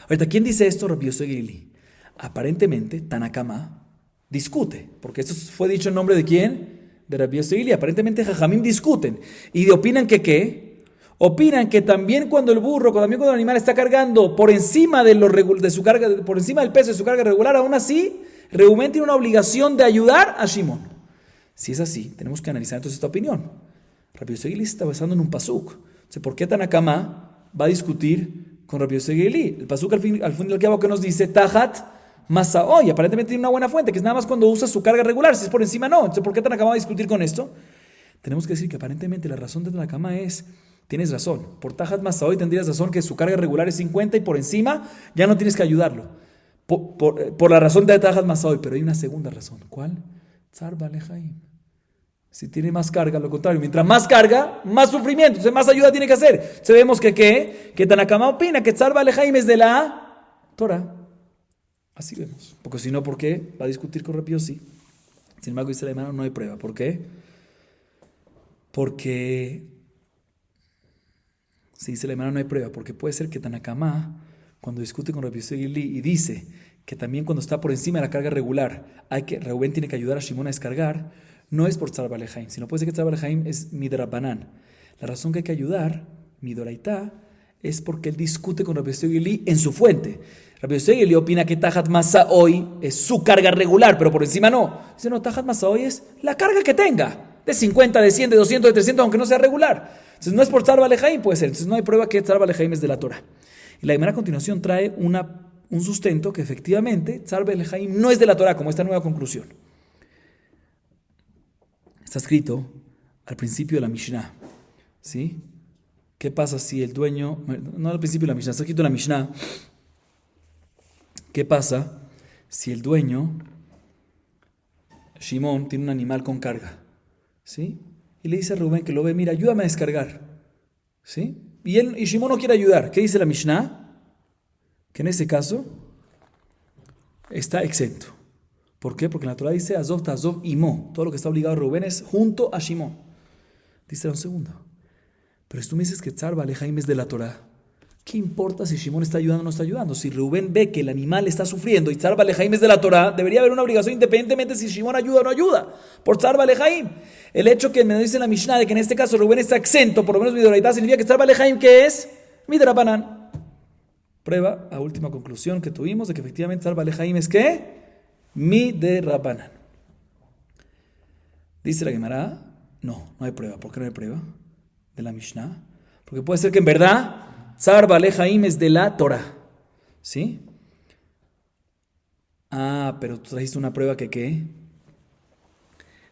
Ahorita, ¿quién dice esto? Rabbi Yosef Gelili. Aparentemente, Tanakama discute, porque esto fue dicho en nombre de ¿quién? De Rabbi Yosef Gelili. Aparentemente, Jajamim discuten. ¿Y opinan que qué? Opinan que también cuando el animal está cargando por encima de su carga, por encima del peso de su carga regular, aún así, Reubén tiene una obligación de ayudar a Shimón. Si es así, tenemos que analizar entonces esta opinión. Rabbi Yosef Gelili se está basando en un pasuk. Entonces, ¿por qué Tanakama va a discutir con Rabbi Yosef Gelili? El pasuk al fin y al cabo que nos dice Tajat Masaoy, aparentemente tiene una buena fuente, que es nada más cuando usa su carga regular, si es por encima no. Entonces, ¿por qué Tanakama va a discutir con esto? Tenemos que decir que aparentemente la razón de Tanakama es, tienes razón, por Tajat Masaoy tendrías razón que su carga regular es 50 y por encima ya no tienes que ayudarlo. Por la razón de Tajat Masaoy, pero hay una segunda razón. ¿Cuál? Tzar Balejaim. Si tiene más carga, lo contrario, mientras más carga, más sufrimiento, entonces más ayuda tiene que hacer. Entonces vemos que Tanakama opina que Tzar Balejaim es de la Torah. Así vemos. Porque si no, ¿por qué? Va a discutir con Rabbi Yossi. Sin embargo, dice la hermana, no hay prueba. ¿Por qué? Porque, si dice la hermana, no hay prueba. Porque puede ser que Tanakama, cuando discute con Rabbi Yossi y dice que también cuando está por encima de la carga regular, Reuben tiene que ayudar a Shimon a descargar, no es por Tzar Balejaim, sino puede ser que Tzar Balejaim es Midrabanan. La razón que hay que ayudar, Midoraitá, es porque él discute con Rabbi Yossi en su fuente. Rabbi Yossi opina que Tajat Masaoy es su carga regular, pero por encima no. Dice, no, Tajat Masaoy es la carga que tenga, de 50, de 100, de 200, de 300, aunque no sea regular. Entonces no es por Tzar Balejaim, puede ser. Entonces no hay prueba que Tzar Balejaim es de la Torah. Y la Gemara a continuación trae un sustento que efectivamente Tzar Balejaim no es de la Torah, como esta nueva conclusión. Está escrito al principio de la Mishnah, ¿sí? ¿Qué pasa si el dueño, no al principio de la Mishnah, está escrito en la Mishnah, ¿qué pasa si el dueño, Shimon, tiene un animal con carga? ¿Sí? Y le dice a Rubén que lo ve, mira, ayúdame a descargar. ¿Sí? Y Shimon no quiere ayudar. ¿Qué dice la Mishnah? Que en ese caso está exento. ¿Por qué? Porque en la Torah dice Azov Tazov Imo. Todo lo que está obligado a Rubén es junto a Shimon. Dice un segundo. Pero si tú me dices que Tzar Balejaim es de la Torah, ¿qué importa si Shimon está ayudando o no está ayudando? Si Rubén ve que el animal está sufriendo y Tzar Balejaim es de la Torah, debería haber una obligación independientemente si Shimon ayuda o no ayuda. Por Tzar Balejaim. El hecho que me dice la Mishnah de que en este caso Rubén está exento, por lo menos Midoraitá, significa que Tzar Balejaim, ¿qué es? Midrabanan. Prueba a última conclusión que tuvimos de que efectivamente Tzar Balejaim es ¿qué? Midrabanan. Dice la Gemara, no hay prueba. ¿Por qué no hay prueba de la Mishnah? Porque puede ser que en verdad Tzar Balejaim es de la Torah. ¿Sí? Pero tú trajiste una prueba que ¿qué?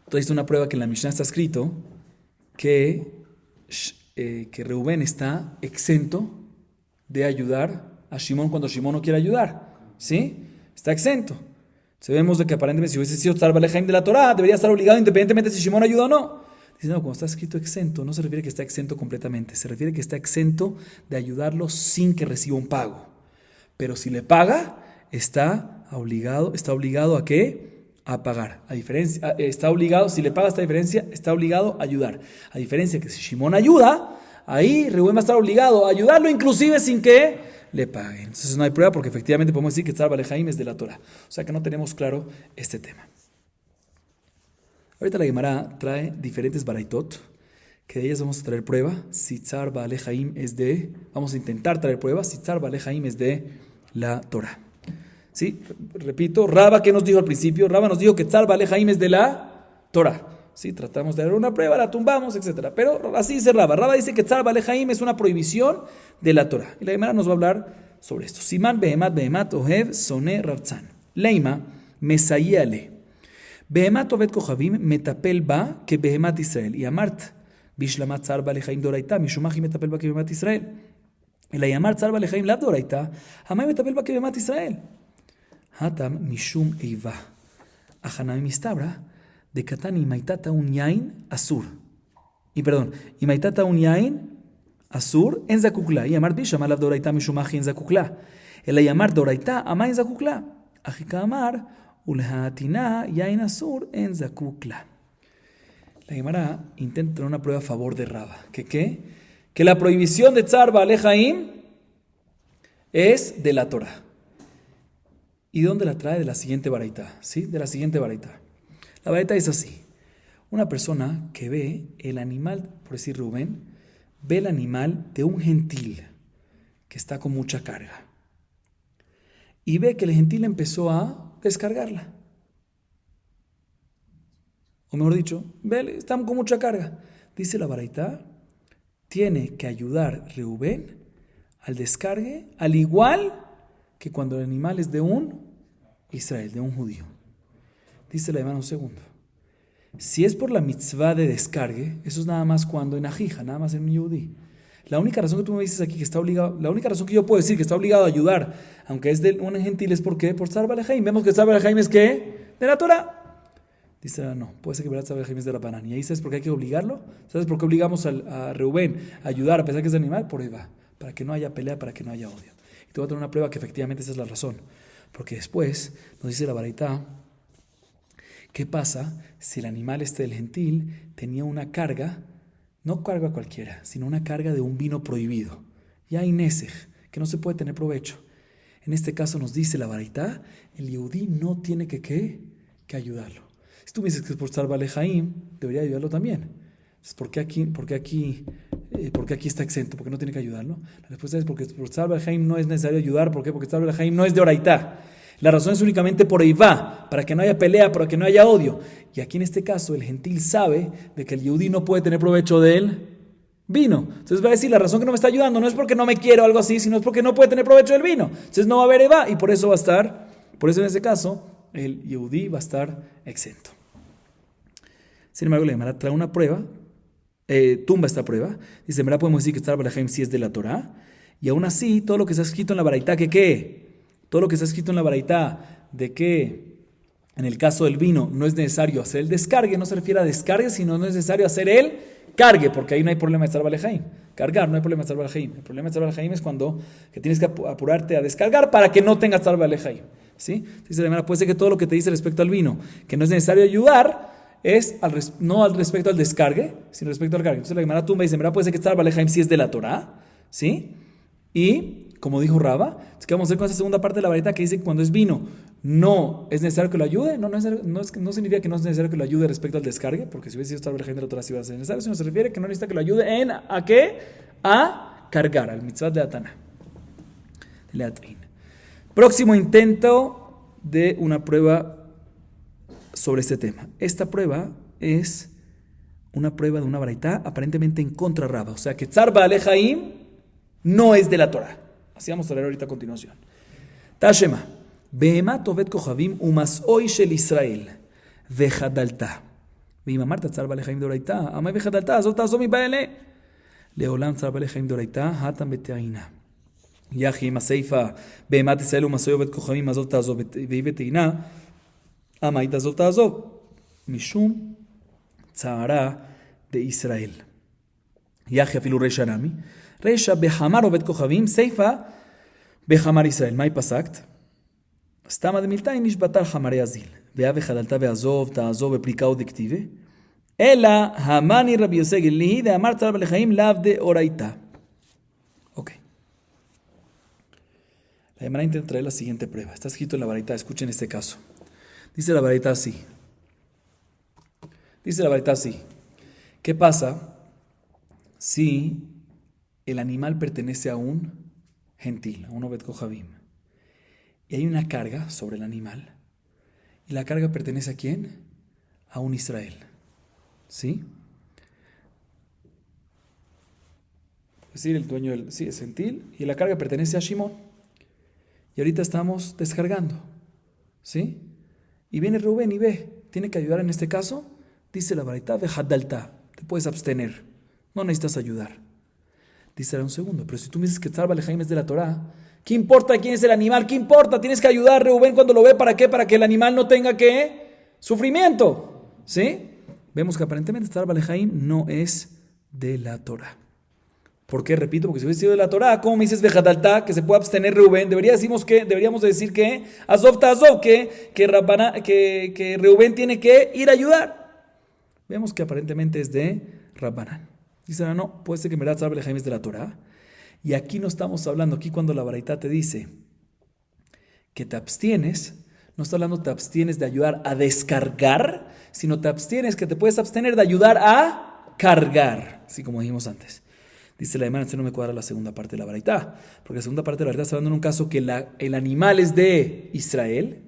Tú trajiste una prueba que en la Mishnah está escrito que Reuben está exento de ayudar a Shimon cuando Shimon no quiere ayudar. ¿Sí? Está exento. Sabemos de que aparentemente si hubiese sido Tzar Balejaim de la Torah, debería estar obligado independientemente si Shimon ayuda o no. Dice, no, cuando está escrito exento, no se refiere que está exento completamente, se refiere que está exento de ayudarlo sin que reciba un pago. Pero si le paga, está obligado ¿a qué? A pagar. A diferencia, está obligado, si le paga esta diferencia, está obligado a ayudar. A diferencia que si Shimon ayuda, ahí Reuben va a estar obligado a ayudarlo inclusive sin que le pague. Entonces no hay prueba porque efectivamente podemos decir que Tzar Balejaim es de la Torah. O sea que no tenemos claro este tema. Ahorita la Gemara trae diferentes baraitot, que de ellas vamos a traer prueba si Tzar Balejaim es de, vamos a intentar traer prueba si Tzar Balejaim es de la Torah. ¿Sí? Repito, Raba, ¿qué nos dijo al principio? Raba nos dijo que Tzar Balejaim es de la Torah. ¿Sí? Tratamos de dar una prueba, la tumbamos, etc. Pero así dice Raba. Raba dice que Tzar Balejaim es una prohibición de la Torah. Y la Gemara nos va a hablar sobre esto. Siman behemat ohev sone rabzan. Leima mesayale. Behemat oved kochavim metapel ba que behemat Israel. Y amart bishlamat Tzar Balejaim doraita mishumachi metapel ba que behemat Israel. אלא יאמר צער בעלי חיים לאו דאורייתא, המים מטפל בה כבהמת ישראל. הטעם משום איבה. אך הנמי מסתברא, דקתני אם הייתה טעון יין, אסור. אם הייתה טעון יין, אסור, אין זקוק לה. היא אמרת בי, שאמר לאו דאורייתא משום אחי אין זקוק לה. אלא היא אמרת דאורייתא, המים זקוק לה. אחי כאמר, ולהתינה יין אסור, אין זקוק לה. La Gemara intenta tener una prueba a favor de Raba. ¿Que qué? Que la prohibición de Tzar Balejaim es de la Torah. ¿Y dónde la trae? De la siguiente baraita. ¿Sí? De la siguiente baraita. La baraita es así. Una persona que ve el animal, por decir Rubén, ve el animal de un gentil que está con mucha carga. Y ve que el gentil empezó a descargarla. O mejor dicho, ve, están con mucha carga. Dice la baraita, tiene que ayudar Reubén al descargue, al igual que cuando el animal es de un Israel, de un judío. Dice la hermana un segundo. Si es por la mitzvah de descargue, eso es nada más cuando en ajija, nada más en un yudí. La única razón que tú me dices aquí que está obligado, la única razón que yo puedo decir que está obligado a ayudar, aunque es de un gentil, es porque por Tzar Balejaim. Vemos que Tzar Balejaim es ¿qué? De la Torah. Dice, no, puede ser que Tzar Balejaim es de la Banán. Y ahí sabes por qué hay que obligarlo. ¿Sabes por qué obligamos a Reubén a ayudar a pesar que es de animal? Por Eva, para que no haya pelea, para que no haya odio. Y te voy a tener una prueba que efectivamente esa es la razón. Porque después nos dice la Baraitá, ¿qué pasa si el animal del gentil tenía una carga? No carga cualquiera, sino una carga de un vino prohibido. Ya hay nesej, que no se puede tener provecho. En este caso nos dice la Baraitá, el Yehudí no tiene que ayudarlo. Si tú me dices que es por Tzar Balejaim, debería ayudarlo también. Entonces, ¿por qué aquí está exento? ¿Por qué no tiene que ayudarlo? La respuesta es porque por Tzar Balejaim no es necesario ayudar. ¿Por qué? Porque Tzar Balejaim no es de Oraitá. La razón es únicamente por Eivá, para que no haya pelea, para que no haya odio. Y aquí en este caso el gentil sabe de que el Yehudí no puede tener provecho del vino. Entonces va a decir, la razón que no me está ayudando no es porque no me quiere o algo así, sino es porque no puede tener provecho del vino. Entonces no va a haber Eivá y por eso va a estar, por eso en ese caso el Yehudí va a estar exento. Sin embargo, la Gemara trae una prueba, tumba esta prueba. Dice, en verdad podemos decir que Tzar Balejaim sí es de la Torah. Y aún así, todo lo que está escrito en la Baraitá, todo lo que está escrito en la Baraitá de que en el caso del vino no es necesario hacer el descargue, no se refiere a descargue, sino no es necesario hacer el cargue, porque ahí no hay problema de Tzar Balejaim. Cargar, no hay problema de Tzar Balejaim. El problema de Tzar Balejaim es cuando que tienes que apurarte a descargar para que no tengas Tzar Balejaim. ¿Sí? Dice la hermana, puede ser que todo lo que te dice respecto al vino, que no es necesario ayudar, es no al respecto al descargue, sino respecto al cargue. Entonces la Gemara tumba y dice, puede ser que Tzar Balejaim sí es de la Torah, ¿sí? Y como dijo Raba, ¿qué vamos a hacer con esa segunda parte de la varita que dice que cuando es vino no es necesario que lo ayude? No significa que no es necesario que lo ayude respecto al descargue, porque si hubiese sido Tzar Balejaim de la Torah sí iba a ser necesario, sino se refiere que no necesita que lo ayude en ¿a qué? A cargar, al mitzvah de Atana, de Leatrin. Próximo intento de una prueba sobre este tema. Esta prueba es una prueba de una baraitá aparentemente en contra de Raba, o sea que Tzar Balejaim no es de la Torah. Así vamos a leer ahorita a continuación. Tashema, Behemat Ovet Kochavim Umasoi Shel Israel Vejadalta. Veimamart Tzar Balejaim de Oraitá, Amay Vejadalta, Azot Azot Mi Baele. Leolam Tzar Balejaim de Oraitá, Hatam Beteaina. Yahi Maseifa, Behemat Israel Umasoi Ovet Kochavim, Azot Azot Beteaina. Amay Azot Azot. Mishum Tzara de Israel. Yahi Afilu Reishanami. Reisha Behamar Ovet Kochavim, Seifa Behamar Israel. Mai pasakt. Stama de Miltai Mishbatar Hamare Azil. Vea Vejadalta Veazov, Taazov, Beplikao Dictive. Ela Hamani Rabbi Yosef Lihi de Amar Tzar Balejaim Lav de Oraita. Ok. La Gemara intenta traer la siguiente prueba. Está escrito en la Baraitá, escuchen este caso. Dice la Baraitá así. ¿Qué pasa si el animal pertenece a un gentil, a un Ovet Kochavim, y hay una carga sobre el animal, y la carga pertenece a quién? A un Israel, ¿sí? Es decir, el dueño es gentil, y la carga pertenece a Shimón, y ahorita estamos descargando, ¿sí? Y viene Rubén y ve, tiene que ayudar en este caso, dice la Baraitá, Vejadalta, te puedes abstener, no necesitas ayudar. Dice un segundo, pero si tú me dices que Tzar Balejaim es de la Torah, ¿qué importa quién es el animal? ¿Qué importa? Tienes que ayudar, Reubén, cuando lo ve, ¿para qué? Para que el animal no tenga sufrimiento, ¿sí? Vemos que aparentemente Tzar Balejaim no es de la Torah. ¿Por qué? Repito, porque si hubiese sido de la Torah, ¿cómo me dices Vejadalta, que se puede abstener Reubén? Deberíamos decir que Azov Tazov, que Reubén tiene que ir a ayudar. Vemos que aparentemente es de Rabbanán. Dice, no, puede ser que en verdad Tzar Balejaim es de la Torah. Y aquí no estamos hablando, aquí cuando la Baraitá te dice que te abstienes, no está hablando te abstienes de ayudar a descargar, sino te abstienes que te puedes abstener de ayudar a cargar, así como dijimos antes. Dice la hermana, no me cuadra la segunda parte de la Baraitá, porque la segunda parte de la Baraitá está hablando en un caso que el animal es de Israel,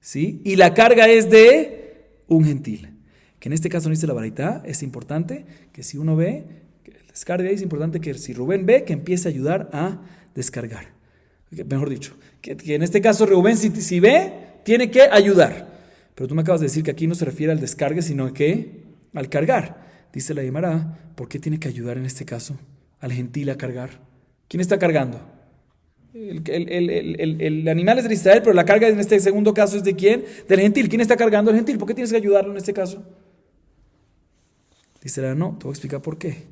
¿sí? Y la carga es de un gentil. Que en este caso no dice la Baraitá, es importante que si uno ve, que el descargue es importante que si Rubén ve, que empiece a ayudar a descargar. Mejor dicho, que en este caso Rubén si ve, Tiene que ayudar. Pero tú me acabas de decir que aquí no se refiere al descargue, sino que al cargar. Dice la Gemara, ¿por qué tiene que ayudar en este caso al gentil a cargar? ¿Quién está cargando? El animal es de Israel, pero la carga en este segundo caso es de ¿quién? Del gentil. ¿Quién está cargando? El gentil. ¿Por qué tienes que ayudarlo en este caso? Dice la no, te voy a explicar por qué.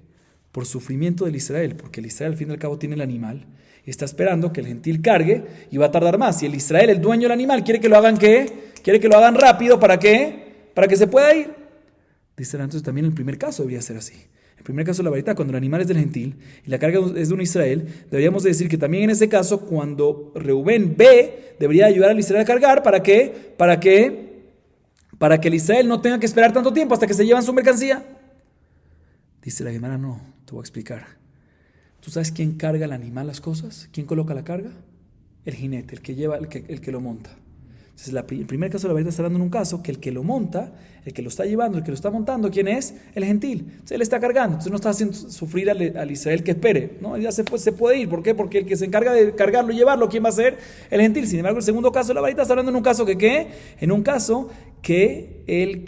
Por sufrimiento del Israel, porque el Israel al fin y al cabo tiene el animal y está esperando que el gentil cargue y va a tardar más. Y el Israel, el dueño del animal, quiere que lo hagan ¿qué? Quiere que lo hagan rápido, ¿para qué? Para que se pueda ir. Dice la entonces también en el primer caso debería ser así. En el primer caso la verdad, cuando el animal es del gentil y la carga es de un Israel, deberíamos de decir que también en ese caso, cuando Reubén ve, debería ayudar al Israel a cargar, ¿para qué? Para que el Israel no tenga que esperar tanto tiempo hasta que se llevan su mercancía. Dice la Gemara, no, te voy a explicar. ¿Tú sabes quién carga el animal las cosas? ¿Quién coloca la carga? El jinete, el que lleva, el que lo monta. Entonces, el primer caso de la verdad está dando en un caso que el que lo monta, el que lo está llevando, el que lo está montando, ¿quién es? El gentil. Entonces él está cargando, entonces no está haciendo sufrir al Israel que espere, ¿no? Ya se puede ir. ¿Por qué? Porque el que se encarga de cargarlo y llevarlo, ¿quién va a ser? El gentil. Sin embargo, el segundo caso de la verdad está hablando en un caso que ¿qué? En un caso que el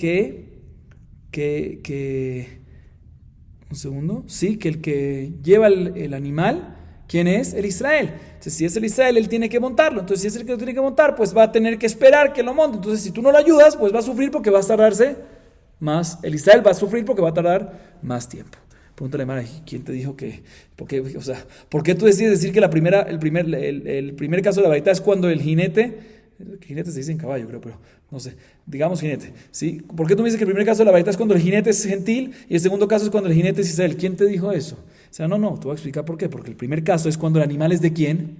un segundo. Sí, que el que lleva el animal, ¿quién es? El Israel. Entonces, si es el Israel, él tiene que montarlo. Entonces, si es el que lo tiene que montar, pues va a tener que esperar que lo monte. Entonces, si tú no lo ayudas, pues va a sufrir porque va a tardarse más. El Israel va a sufrir porque va a tardar más tiempo. Pregúntale a Mara, ¿quién te dijo que? ¿Por qué tú decides decir que el primer caso de la varita es cuando el jinete se dice en caballo, creo, pero no sé. Digamos jinete, ¿sí? ¿Por qué tú me dices que el primer caso de la varita es cuando el jinete es gentil y el segundo caso es cuando el jinete es Israel? ¿Quién te dijo eso? O sea, no, te voy a explicar por qué. Porque el primer caso es cuando el animal es de quién?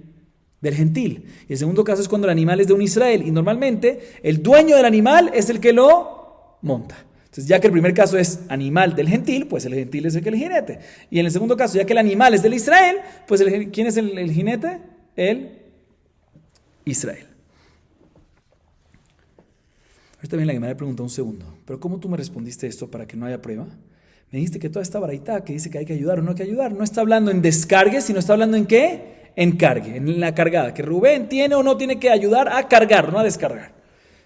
Del gentil. Y el segundo caso es cuando el animal es de un Israel. Y normalmente el dueño del animal es el que lo monta. Entonces, ya que el primer caso es animal del gentil, pues el gentil es el que el jinete. Y en el segundo caso, ya que el animal es del Israel, pues ¿quién es el jinete? El Israel. Ahorita bien la Gemara preguntó un segundo, pero ¿cómo tú me respondiste esto para que no haya prueba? Me dijiste que toda esta baraita que dice que hay que ayudar o no hay que ayudar, no está hablando en descargue, sino está hablando en ¿qué? En cargue, en la cargada, que Rubén tiene o no tiene que ayudar a cargar, no a descargar.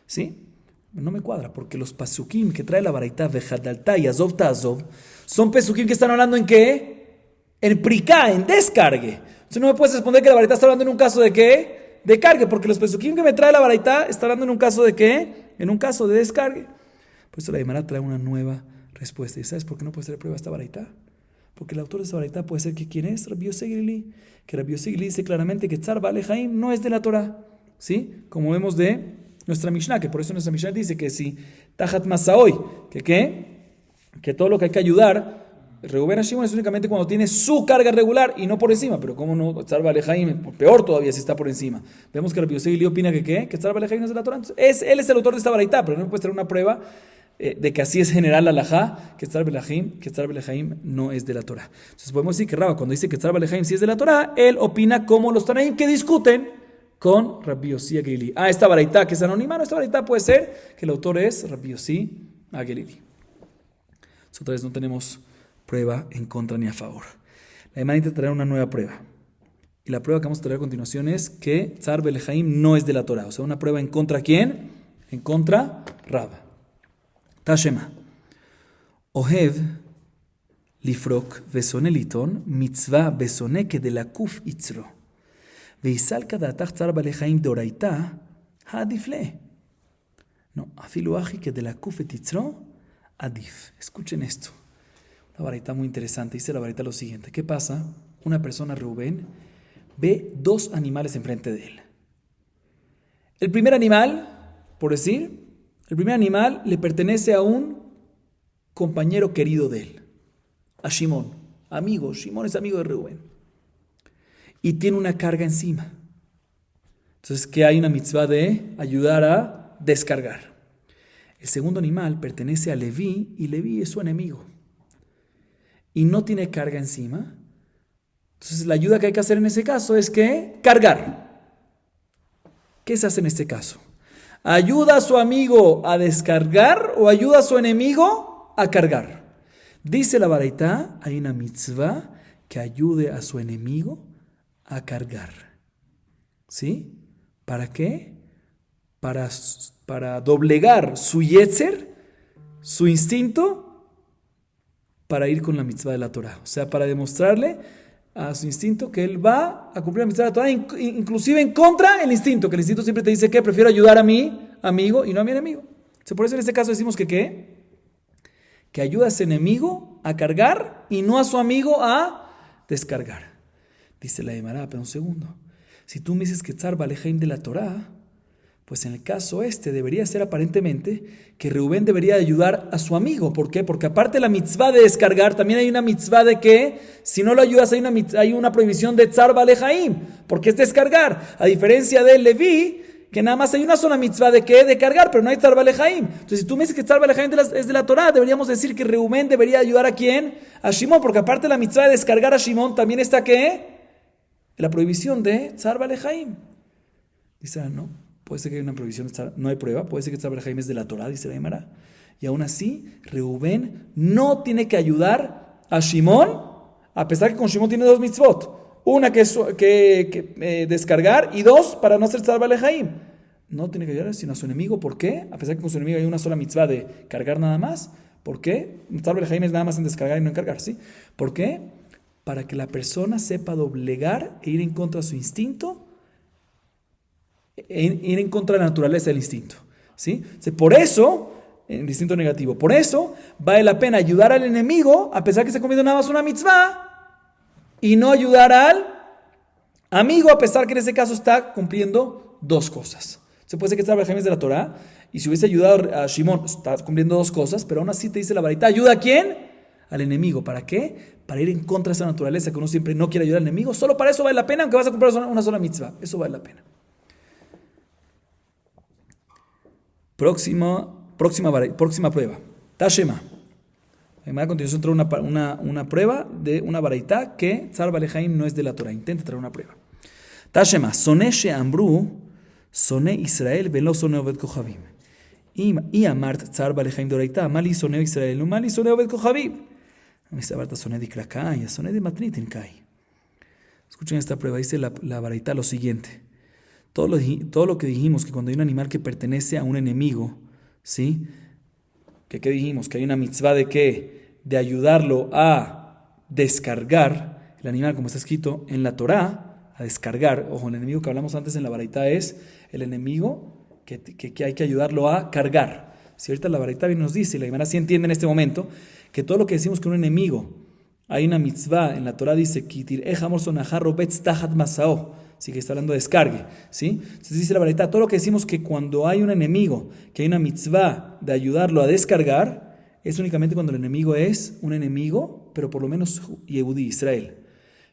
¿Sí? No me cuadra, porque los pasukim que trae la baraita, Vejadalta y Azov Tazov, son pasukim que están hablando en ¿qué? En priká, en descargue. Entonces no me puedes responder que la baraita está hablando en un caso de ¿qué? De cargue, porque los pasukim que me trae la baraita está hablando en un caso de ¿qué? En un caso de descargue. Por eso la Gemara trae una nueva respuesta. ¿Y sabes por qué no puede ser prueba esta baraita? Porque el autor de esta baraita puede ser que ¿quién es? Rabbi Yossi Glili. Que Rabbi Yossi Glili dice claramente que Tzar Bale Haim no es de la Torah. ¿Sí? Como vemos de nuestra Mishnah, que por eso nuestra Mishnah dice que si Tajat Masaoy, que todo lo que hay que ayudar, Reubén a Shimon es únicamente cuando tiene su carga regular y no por encima. Pero como no, Tzar Bale Haim, peor todavía si está por encima. Vemos que Rabbi Yossi Glili opina que Tzar Bale Haim no es de la Torah. Entonces, él es el autor de esta baraita, pero no puede tener una prueba de que así es general la halajá, que Tzar Bale Haim no es de la Torah. Entonces podemos decir que Raba, cuando dice que Tzar Bale Haim sí es de la Torah, él opina como los Tanaim que discuten con Rabbi Yossi Glili. Esta baraita que es anónima, esta baraita puede ser que el autor es Rabbi Yossi Glili. Otra vez no tenemos prueba en contra ni a favor. La Gemara intenta traer una nueva prueba. Y la prueba que vamos a traer a continuación es que Tzar Bale Haim no es de la Torah. O sea, una prueba en contra ¿quién? En contra Raba. Tashema. Ohev lifrok vesone liton mitzvah vesone que de la kuf itzro. Veisal kadatach tzar bale chaim doraita hadifle. No, afilu aji que de la kuf itzro adif. Escuchen esto. Una baraita muy interesante. Dice la baraita lo siguiente. ¿Qué pasa? Una persona, Reubén, ve dos animales enfrente de él. El primer animal, por decir, el primer animal le pertenece a un compañero querido de él, a Shimón, amigo. Shimón es amigo de Reubén. Y tiene una carga encima. Entonces, ¿qué hay una mitzvah de ayudar a descargar? El segundo animal pertenece a Leví y Leví es su enemigo. Y no tiene carga encima. Entonces, la ayuda que hay que hacer en ese caso es que cargar. ¿Qué se hace en este caso? ¿Ayuda a su amigo a descargar o ayuda a su enemigo a cargar? Dice la baraita, hay una mitzvah que ayude a su enemigo a cargar. ¿Sí? ¿Para qué? para, para doblegar su yetzer, su instinto, para ir con la mitzvah de la Torah. O sea, para demostrarle a su instinto que él va a cumplir la mitzvah de la Torah, inclusive en contra del instinto, que el instinto siempre te dice que prefiero ayudar a mi amigo y no a mi enemigo. Entonces, por eso en este caso decimos que ¿qué? Que ayuda a ese enemigo a cargar y no a su amigo a descargar. Dice la Gemara, pero un segundo. Si tú me dices que Tzar Balejaim de la Torah, pues en el caso debería ser aparentemente que Reubén debería ayudar a su amigo. ¿Por qué? Porque aparte de la mitzvah de descargar, también hay una mitzvah de que si no lo ayudas hay una prohibición de Tzar Balejaim, porque es descargar. A diferencia de Leví, que nada más hay una sola mitzvah de qué, de cargar, pero no hay Tzar Balejaim. Entonces, si tú me dices que Tzar Balejaim es de la Torah, deberíamos decir que Reubén debería ayudar a ¿quién? A Shimón, porque aparte de la mitzvah de descargar a Shimón, también está ¿qué? La prohibición de Tzar Balejaim. Dice, no, puede ser que hay una prohibición, no hay prueba, puede ser que Tzar Balejaim es de la Torah, dice la Gemara. Y aún así, Reubén no tiene que ayudar a Shimón, a pesar que con Shimón tiene dos mitzvot. Una que descargar y dos para no hacer Tzar Balejaim. No tiene que ayudar sino a su enemigo. ¿Por qué? A pesar que con su enemigo hay una sola mitzvah de cargar nada más. ¿Por qué? Tzar Balejaim es nada más en descargar y no en cargar, ¿sí? ¿Por qué? Para que la persona sepa doblegar e ir en contra de su instinto, ir en contra de la naturaleza del instinto, ¿sí? Por eso, el instinto negativo, por eso vale la pena ayudar al enemigo a pesar que se comiendo nada más una mitzvah, y no ayudar al amigo, a pesar que en ese caso está cumpliendo dos cosas. Se puede ser que Tzar Balejaim es de la Torah, y si hubiese ayudado a Shimón, está cumpliendo dos cosas, pero aún así te dice la varita, ¿ayuda a quién? Al enemigo. ¿Para qué? Para ir en contra de esa naturaleza que uno siempre no quiere ayudar al enemigo. Solo para eso vale la pena, aunque vas a cumplir una sola mitzvah. Eso vale la pena. Próxima prueba. Tashema. A continuación trae una prueba de una baraita que Tzar Balejaim no es de la Torah. Intenta traer una prueba. Tashema, soné she'amru, soné Israel, velo soné Oved Kochavim. Y amart Tzar Balejaim de Oraita, mali soné Israel, no mali soné Oved Kochavim. A mí se abarta soné de Krakaya, soné de Matnitin Kai. Escuchen esta prueba, dice la baraita lo siguiente. Todo lo que dijimos, que cuando hay un animal que pertenece a un enemigo, ¿sí? ¿Qué dijimos? Que hay una mitzvah de ¿qué? De ayudarlo a descargar el animal, como está escrito en la Torah, a descargar. Ojo, el enemigo que hablamos antes en la baraita es el enemigo que hay que ayudarlo a cargar. Si ahorita la baraita bien nos dice, y la Gemara sí entiende en este momento, que todo lo que decimos que un enemigo, hay una mitzvah en la Torah, dice, Kitir ejamor sonahar robetz tahat masao. Sí, que está hablando de descargue, ¿sí? Entonces dice la baraita, todo lo que decimos que cuando hay un enemigo, que hay una mitzvah de ayudarlo a descargar, es únicamente cuando el enemigo es un enemigo, pero por lo menos Yehudí, Israel.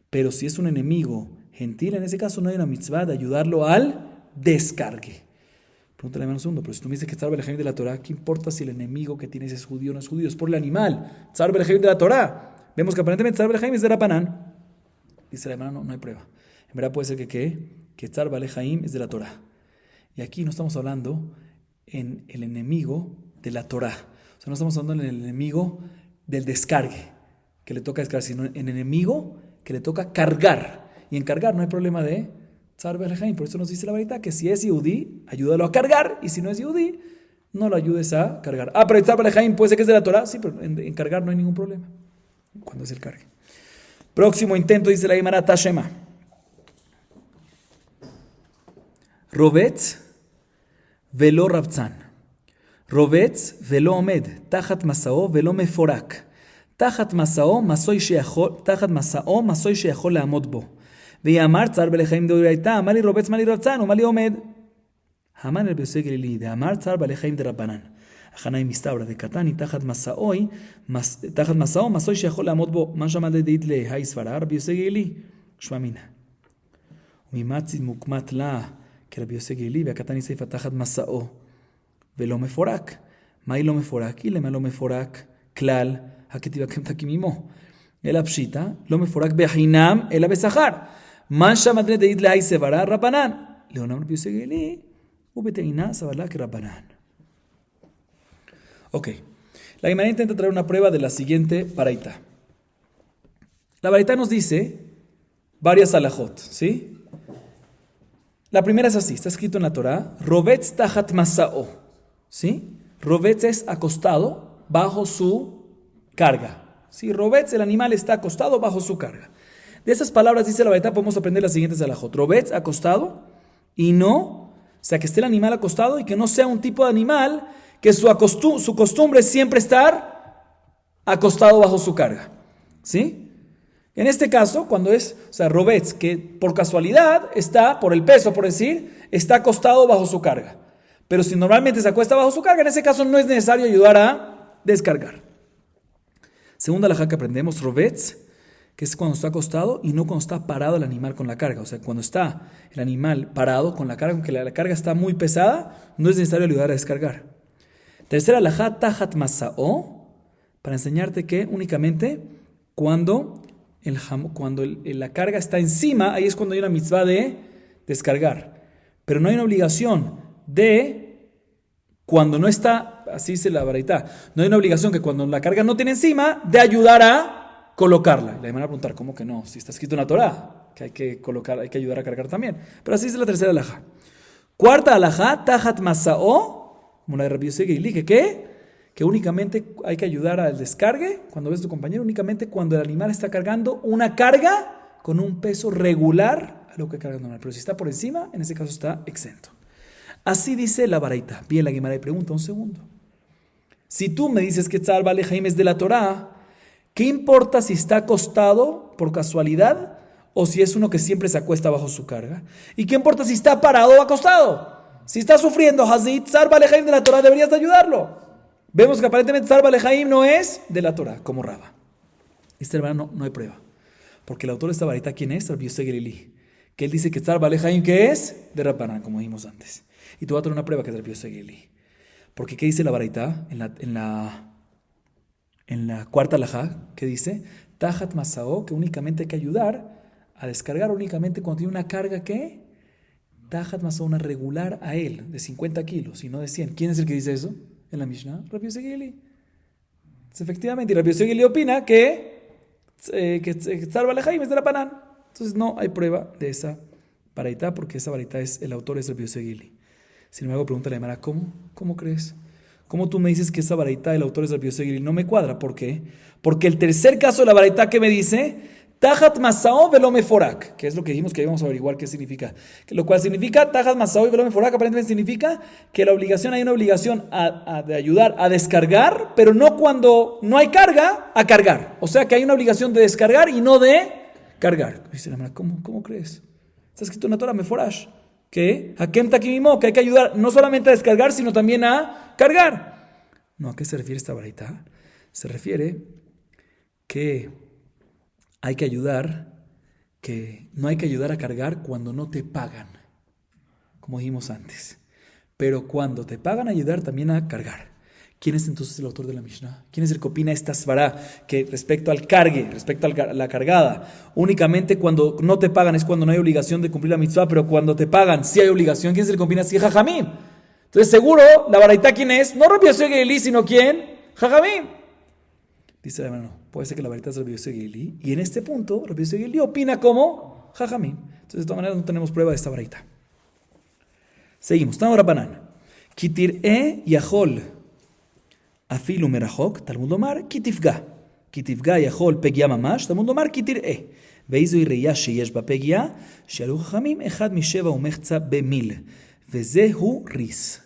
Pero si es un enemigo gentil, en ese caso no hay una mitzvah de ayudarlo al descargue. Pregúntale a un segundo, pero si tú me dices que Tzar Balejaim de la Torah, ¿qué importa si el enemigo que tienes es judío o no es judío? Es por el animal. Tzar Balejaim de la Torah. Vemos que aparentemente Tzar Balejaim es de Rabanán. Dice la hermana, no hay prueba. En verdad puede ser que Tzar Balejaim es de la Torah. Y aquí no estamos hablando en el enemigo de la Torah. O sea, no estamos hablando en el enemigo del descargue, que le toca descargar, sino en el enemigo que le toca cargar. Y en cargar no hay problema de Tzar Balejaim. Por eso nos dice la verdad que si es Yehudí, ayúdalo a cargar. Y si no es Yehudí, no lo ayudes a cargar. Ah, pero Tzar Balejaim puede ser que es de la Torah. Sí, pero en cargar no hay ningún problema. Cuando es el cargue. Próximo intento, dice la Gemara Tashema. Rovetz velo rabzan. Rovetz velo omed. Tachat masao velo meforak. Tachat masao masoy sheyachol le'amod bo. ויאמר צר בלחיים דאורייתא, מלי רובץ מלי רבצן ומלי עומד. המן רבי יוסי גלילי, דאמר צר בלחיים דרבנן. החנאי מסתברא דקתני תחת מסעו, מסוי שיכול לעמוד בו. מה שמע דדאית להי סברה, רבי יוסי גלילי, שמע מינא. וממצי מוקמת לה כרבי יוסי גלילי, והקתני סייפא תחת מסעו, ולא מפורק. מהי לא מפורק? אילמה לא מפורק כלל, הכתיבה כמתקים עמו. אלא פשיטא, לא מפורק בחינם, אלא בשכר. מה שמע דדאית להי סברה, רבנן. לעולם רבי יוסי גלילי, ובטעינה סברה כרבנן. Ok, la Gemara intenta traer una prueba de la siguiente baraita. La baraita nos dice varias alajot, ¿sí? La primera es así, está escrito en la Torah, Rovetz tahat masao, ¿sí? Rovetz es acostado bajo su carga, ¿sí? Rovetz, el animal está acostado bajo su carga. De esas palabras, dice la Baraita, podemos aprender las siguientes alajot. Rovetz, acostado, y no, o sea, que esté el animal acostado y que no sea un tipo de animal que su costumbre es siempre estar acostado bajo su carga, ¿sí? En este caso, cuando es, o sea, Rovetz, que por casualidad está, por el peso, por decir, está acostado bajo su carga. Pero si normalmente se acuesta bajo su carga, en ese caso no es necesario ayudar a descargar. Segunda alajá que aprendemos, Rovetz, que es cuando está acostado y no cuando está parado el animal con la carga. O sea, cuando está el animal parado con la carga, aunque la carga está muy pesada, no es necesario ayudar a descargar. Tercera alajá, Tahat Masao, para enseñarte que únicamente cuando la carga está encima, ahí es cuando hay una mitzvah de descargar. Pero no hay una obligación de cuando no está, así dice la Baraita, no hay una obligación que cuando la carga no tiene encima, de ayudar a colocarla. Y le van a preguntar, ¿cómo que no? Si está escrito en la Torah, que hay que colocar, hay que ayudar a cargar también. Pero así dice la tercera alajá. Cuarta alajá, Tahat Masao, como la de Rabbi Yosef Geili, que únicamente hay que ayudar al descargue, cuando ves a tu compañero, únicamente cuando el animal está cargando una carga con un peso regular a lo que carga normal. Pero si está por encima, en ese caso está exento. Así dice la Baraita. Bien, la Guimara pregunta, un segundo. Si tú me dices que Tzar Bale Haim es de la Torah, ¿qué importa si está acostado por casualidad o si es uno que siempre se acuesta bajo su carga? ¿Y qué importa si está parado o acostado? Si está sufriendo Hazit, Tzar Bale Haim de la Torah, deberías de ayudarlo. Vemos que aparentemente Tzar Bale Haim no es de la Torah, como Raba. Este hermano no hay prueba. Porque el autor de esta Baraita, ¿quién es? Rabbi Yosef Geili. Que él dice que Tzar Bale Haim, ¿qué es? De Rabbanan, como dijimos antes. Y te voy a traer una prueba que es Rabbi Yosef Geili. Porque ¿qué dice la Baraita en la cuarta alajá? ¿Qué dice? Tahat Masao, que únicamente hay que ayudar a descargar únicamente cuando tiene una carga que Tahat Masao, una regular a él, de 50 kilos y no de 100. ¿Quién es el que dice eso? En la Mishnah, Rabbi Yosef Geili. Efectivamente, y Rabbi Yosef Geili opina que Tzar Bale Haim es de Rabbanan. Entonces no hay prueba de esa Baraita, porque esa Baraita el autor es Rabbi Yosef Geili. Sin embargo, pregunta la Gemara, ¿cómo crees? ¿Cómo tú me dices que esa Baraita el autor es Rabbi Yosef Geili? No me cuadra. ¿Por qué? Porque el tercer caso de la Baraita que me dice Tahat Masao velo meforak, que es lo que dijimos que íbamos a averiguar qué significa. Lo cual significa, Tahat Masao y velo meforak, aparentemente significa que hay una obligación de ayudar a descargar, pero no cuando no hay carga, a cargar. O sea que hay una obligación de descargar y no de cargar. Dice la Gemara, ¿cómo crees? Está escrito en la Torah meforash, que Hakem Takimimo, que hay que ayudar no solamente a descargar, sino también a cargar. No, ¿a qué se refiere esta Baraita? Se refiere que hay que ayudar, que no hay que ayudar a cargar cuando no te pagan, como dijimos antes. Pero cuando te pagan, ayudar también a cargar. ¿Quién es entonces el autor de la Mishnah? ¿Quién es el que opina esta svará? Que respecto al cargue, respecto a la cargada, únicamente cuando no te pagan es cuando no hay obligación de cumplir la mitzvah, pero cuando te pagan sí hay obligación. ¿Quién es el que opina así? Jajamim. Entonces seguro, la Baraita, ¿quién es? No Rabbi Yosef Geili, sino ¿quién? Jajamim. Dice la hermano, puede ser que la Baraita es Rabbi Yosef Geili, y en este punto Rabbi Yosef Geili opina como Jajamim. Entonces de todas maneras no tenemos prueba de esta Baraita. Seguimos. Tamo Rabbanan. Kitir'e yachol afilu merachok, Talmud lomar kitifga. Kitifga yachol pegia mamash, Talmud lomar kitir'e. ואיזוהי ראייה שיש בה פגיעה, שאלו חכמים אחד משבע ומחצה במיל, וזהו ריס.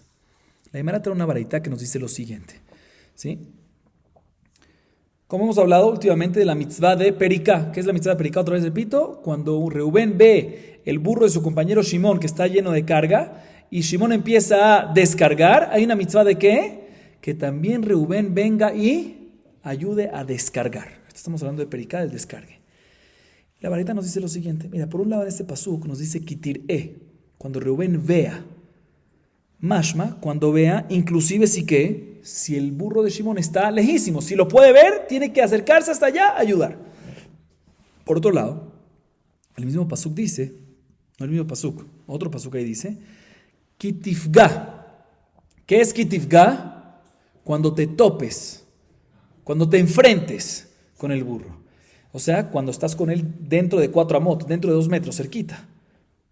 La Gemara trae una baraita que nos dice lo siguiente, ¿sí? Como hemos hablado últimamente de la mitzvah de Pericá. ¿Qué es la mitzvah de Pericá? Otra vez repito, cuando Reubén ve el burro de su compañero Shimón que está lleno de carga y Shimón empieza a descargar, hay una mitzvah de ¿qué? Que también Reubén venga y ayude a descargar. Estamos hablando de Pericá, del descargue. La Baraita nos dice lo siguiente. Mira, por un lado en este pasuk nos dice kitir'e, cuando Reubén vea. Mashma, cuando vea, inclusive si el burro de Shimón está lejísimo, si lo puede ver, tiene que acercarse hasta allá a ayudar. Por otro lado, el mismo pasuk dice, no el mismo pasuk, otro pasuk ahí dice, kitifga. ¿Qué es kitifga? Cuando te topes, cuando te enfrentes con el burro. O sea, cuando estás con él dentro de 4 amot, dentro de 2 metros, cerquita.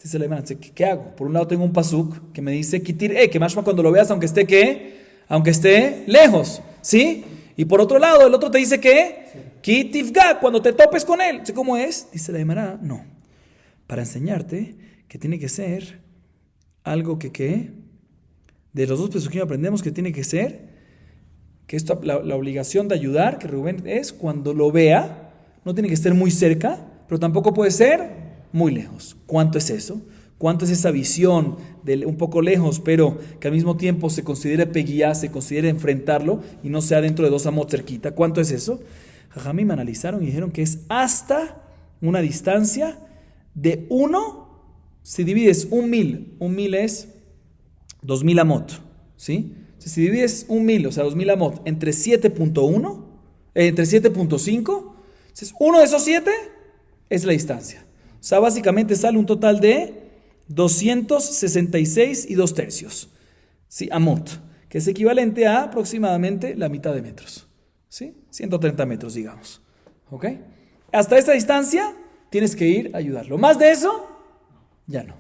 Dice la Gemara, ¿qué hago? Por un lado tengo un pasuk que me dice, Kitir, que más cuando lo veas, aunque esté, ¿qué? Aunque esté lejos, ¿sí? Y por otro lado, el otro te dice que Kitifga, cuando te topes con él. ¿Sí cómo es? Dice la Gemara, no. Para enseñarte que tiene que ser algo que de los dos pesukim aprendemos que tiene que ser, que esto, la obligación de ayudar, que Rubén es cuando lo vea, no tiene que estar muy cerca, pero tampoco puede ser muy lejos. ¿Cuánto es eso? ¿Cuánto es esa visión de un poco lejos, pero que al mismo tiempo se considere peguía, se considere enfrentarlo y no sea dentro de 2 amot cerquita? ¿Cuánto es eso? Jajamim analizaron y dijeron que es hasta una distancia de 1, si divides 1.000 es 2.000 amot, ¿sí? Si divides 1.000, o sea 2.000 amot, entre 7.1, entre 7.5, entonces uno de esos 7 es la distancia. O sea, básicamente sale un total de 266 y 2 tercios, ¿sí? Amot, que es equivalente a aproximadamente la mitad de metros, ¿sí? 130 metros, digamos, ¿ok? Hasta esa distancia tienes que ir a ayudarlo. Más de eso, ya no.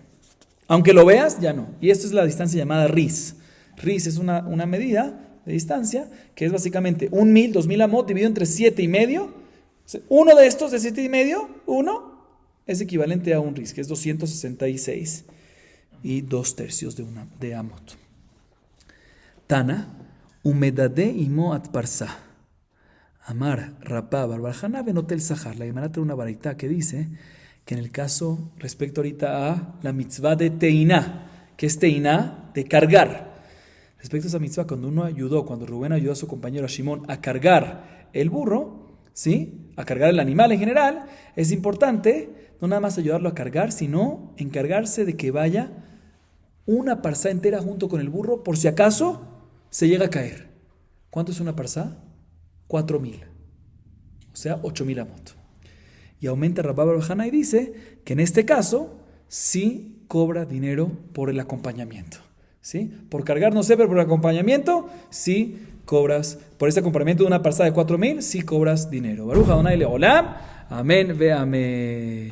Aunque lo veas, ya no. Y esto es la distancia llamada RIS. RIS es una medida de distancia que es básicamente 1.000, 2.000 amot dividido entre 7,5. Uno de estos de 7,5, uno, es equivalente a un RIS, que es 266 y 2 tercios de amot. Tana, umedade imo atparsa. Amar, rapá, barbarjana, benotel sahar. La Gemara trae una baraita que dice que en el caso, respecto ahorita a la mitzvah de teiná, que es teiná de cargar. Respecto a esa mitzvah, cuando Rubén ayudó a su compañero Shimón a cargar el burro, ¿sí? A cargar el animal en general, es importante no nada más ayudarlo a cargar, sino encargarse de que vaya una parsá entera junto con el burro, por si acaso se llega a caer. ¿Cuánto es una parsá? 4,000. O sea, 8,000 amot. Y aumenta Rabá bar Hanna y dice que en este caso sí cobra dinero por el acompañamiento, ¿sí? Por cargar no sé, pero por el acompañamiento sí cobras. Por este acompañamiento de una parsá de 4,000 sí cobras dinero. Baruch Adonai leolam. Amén ve amén.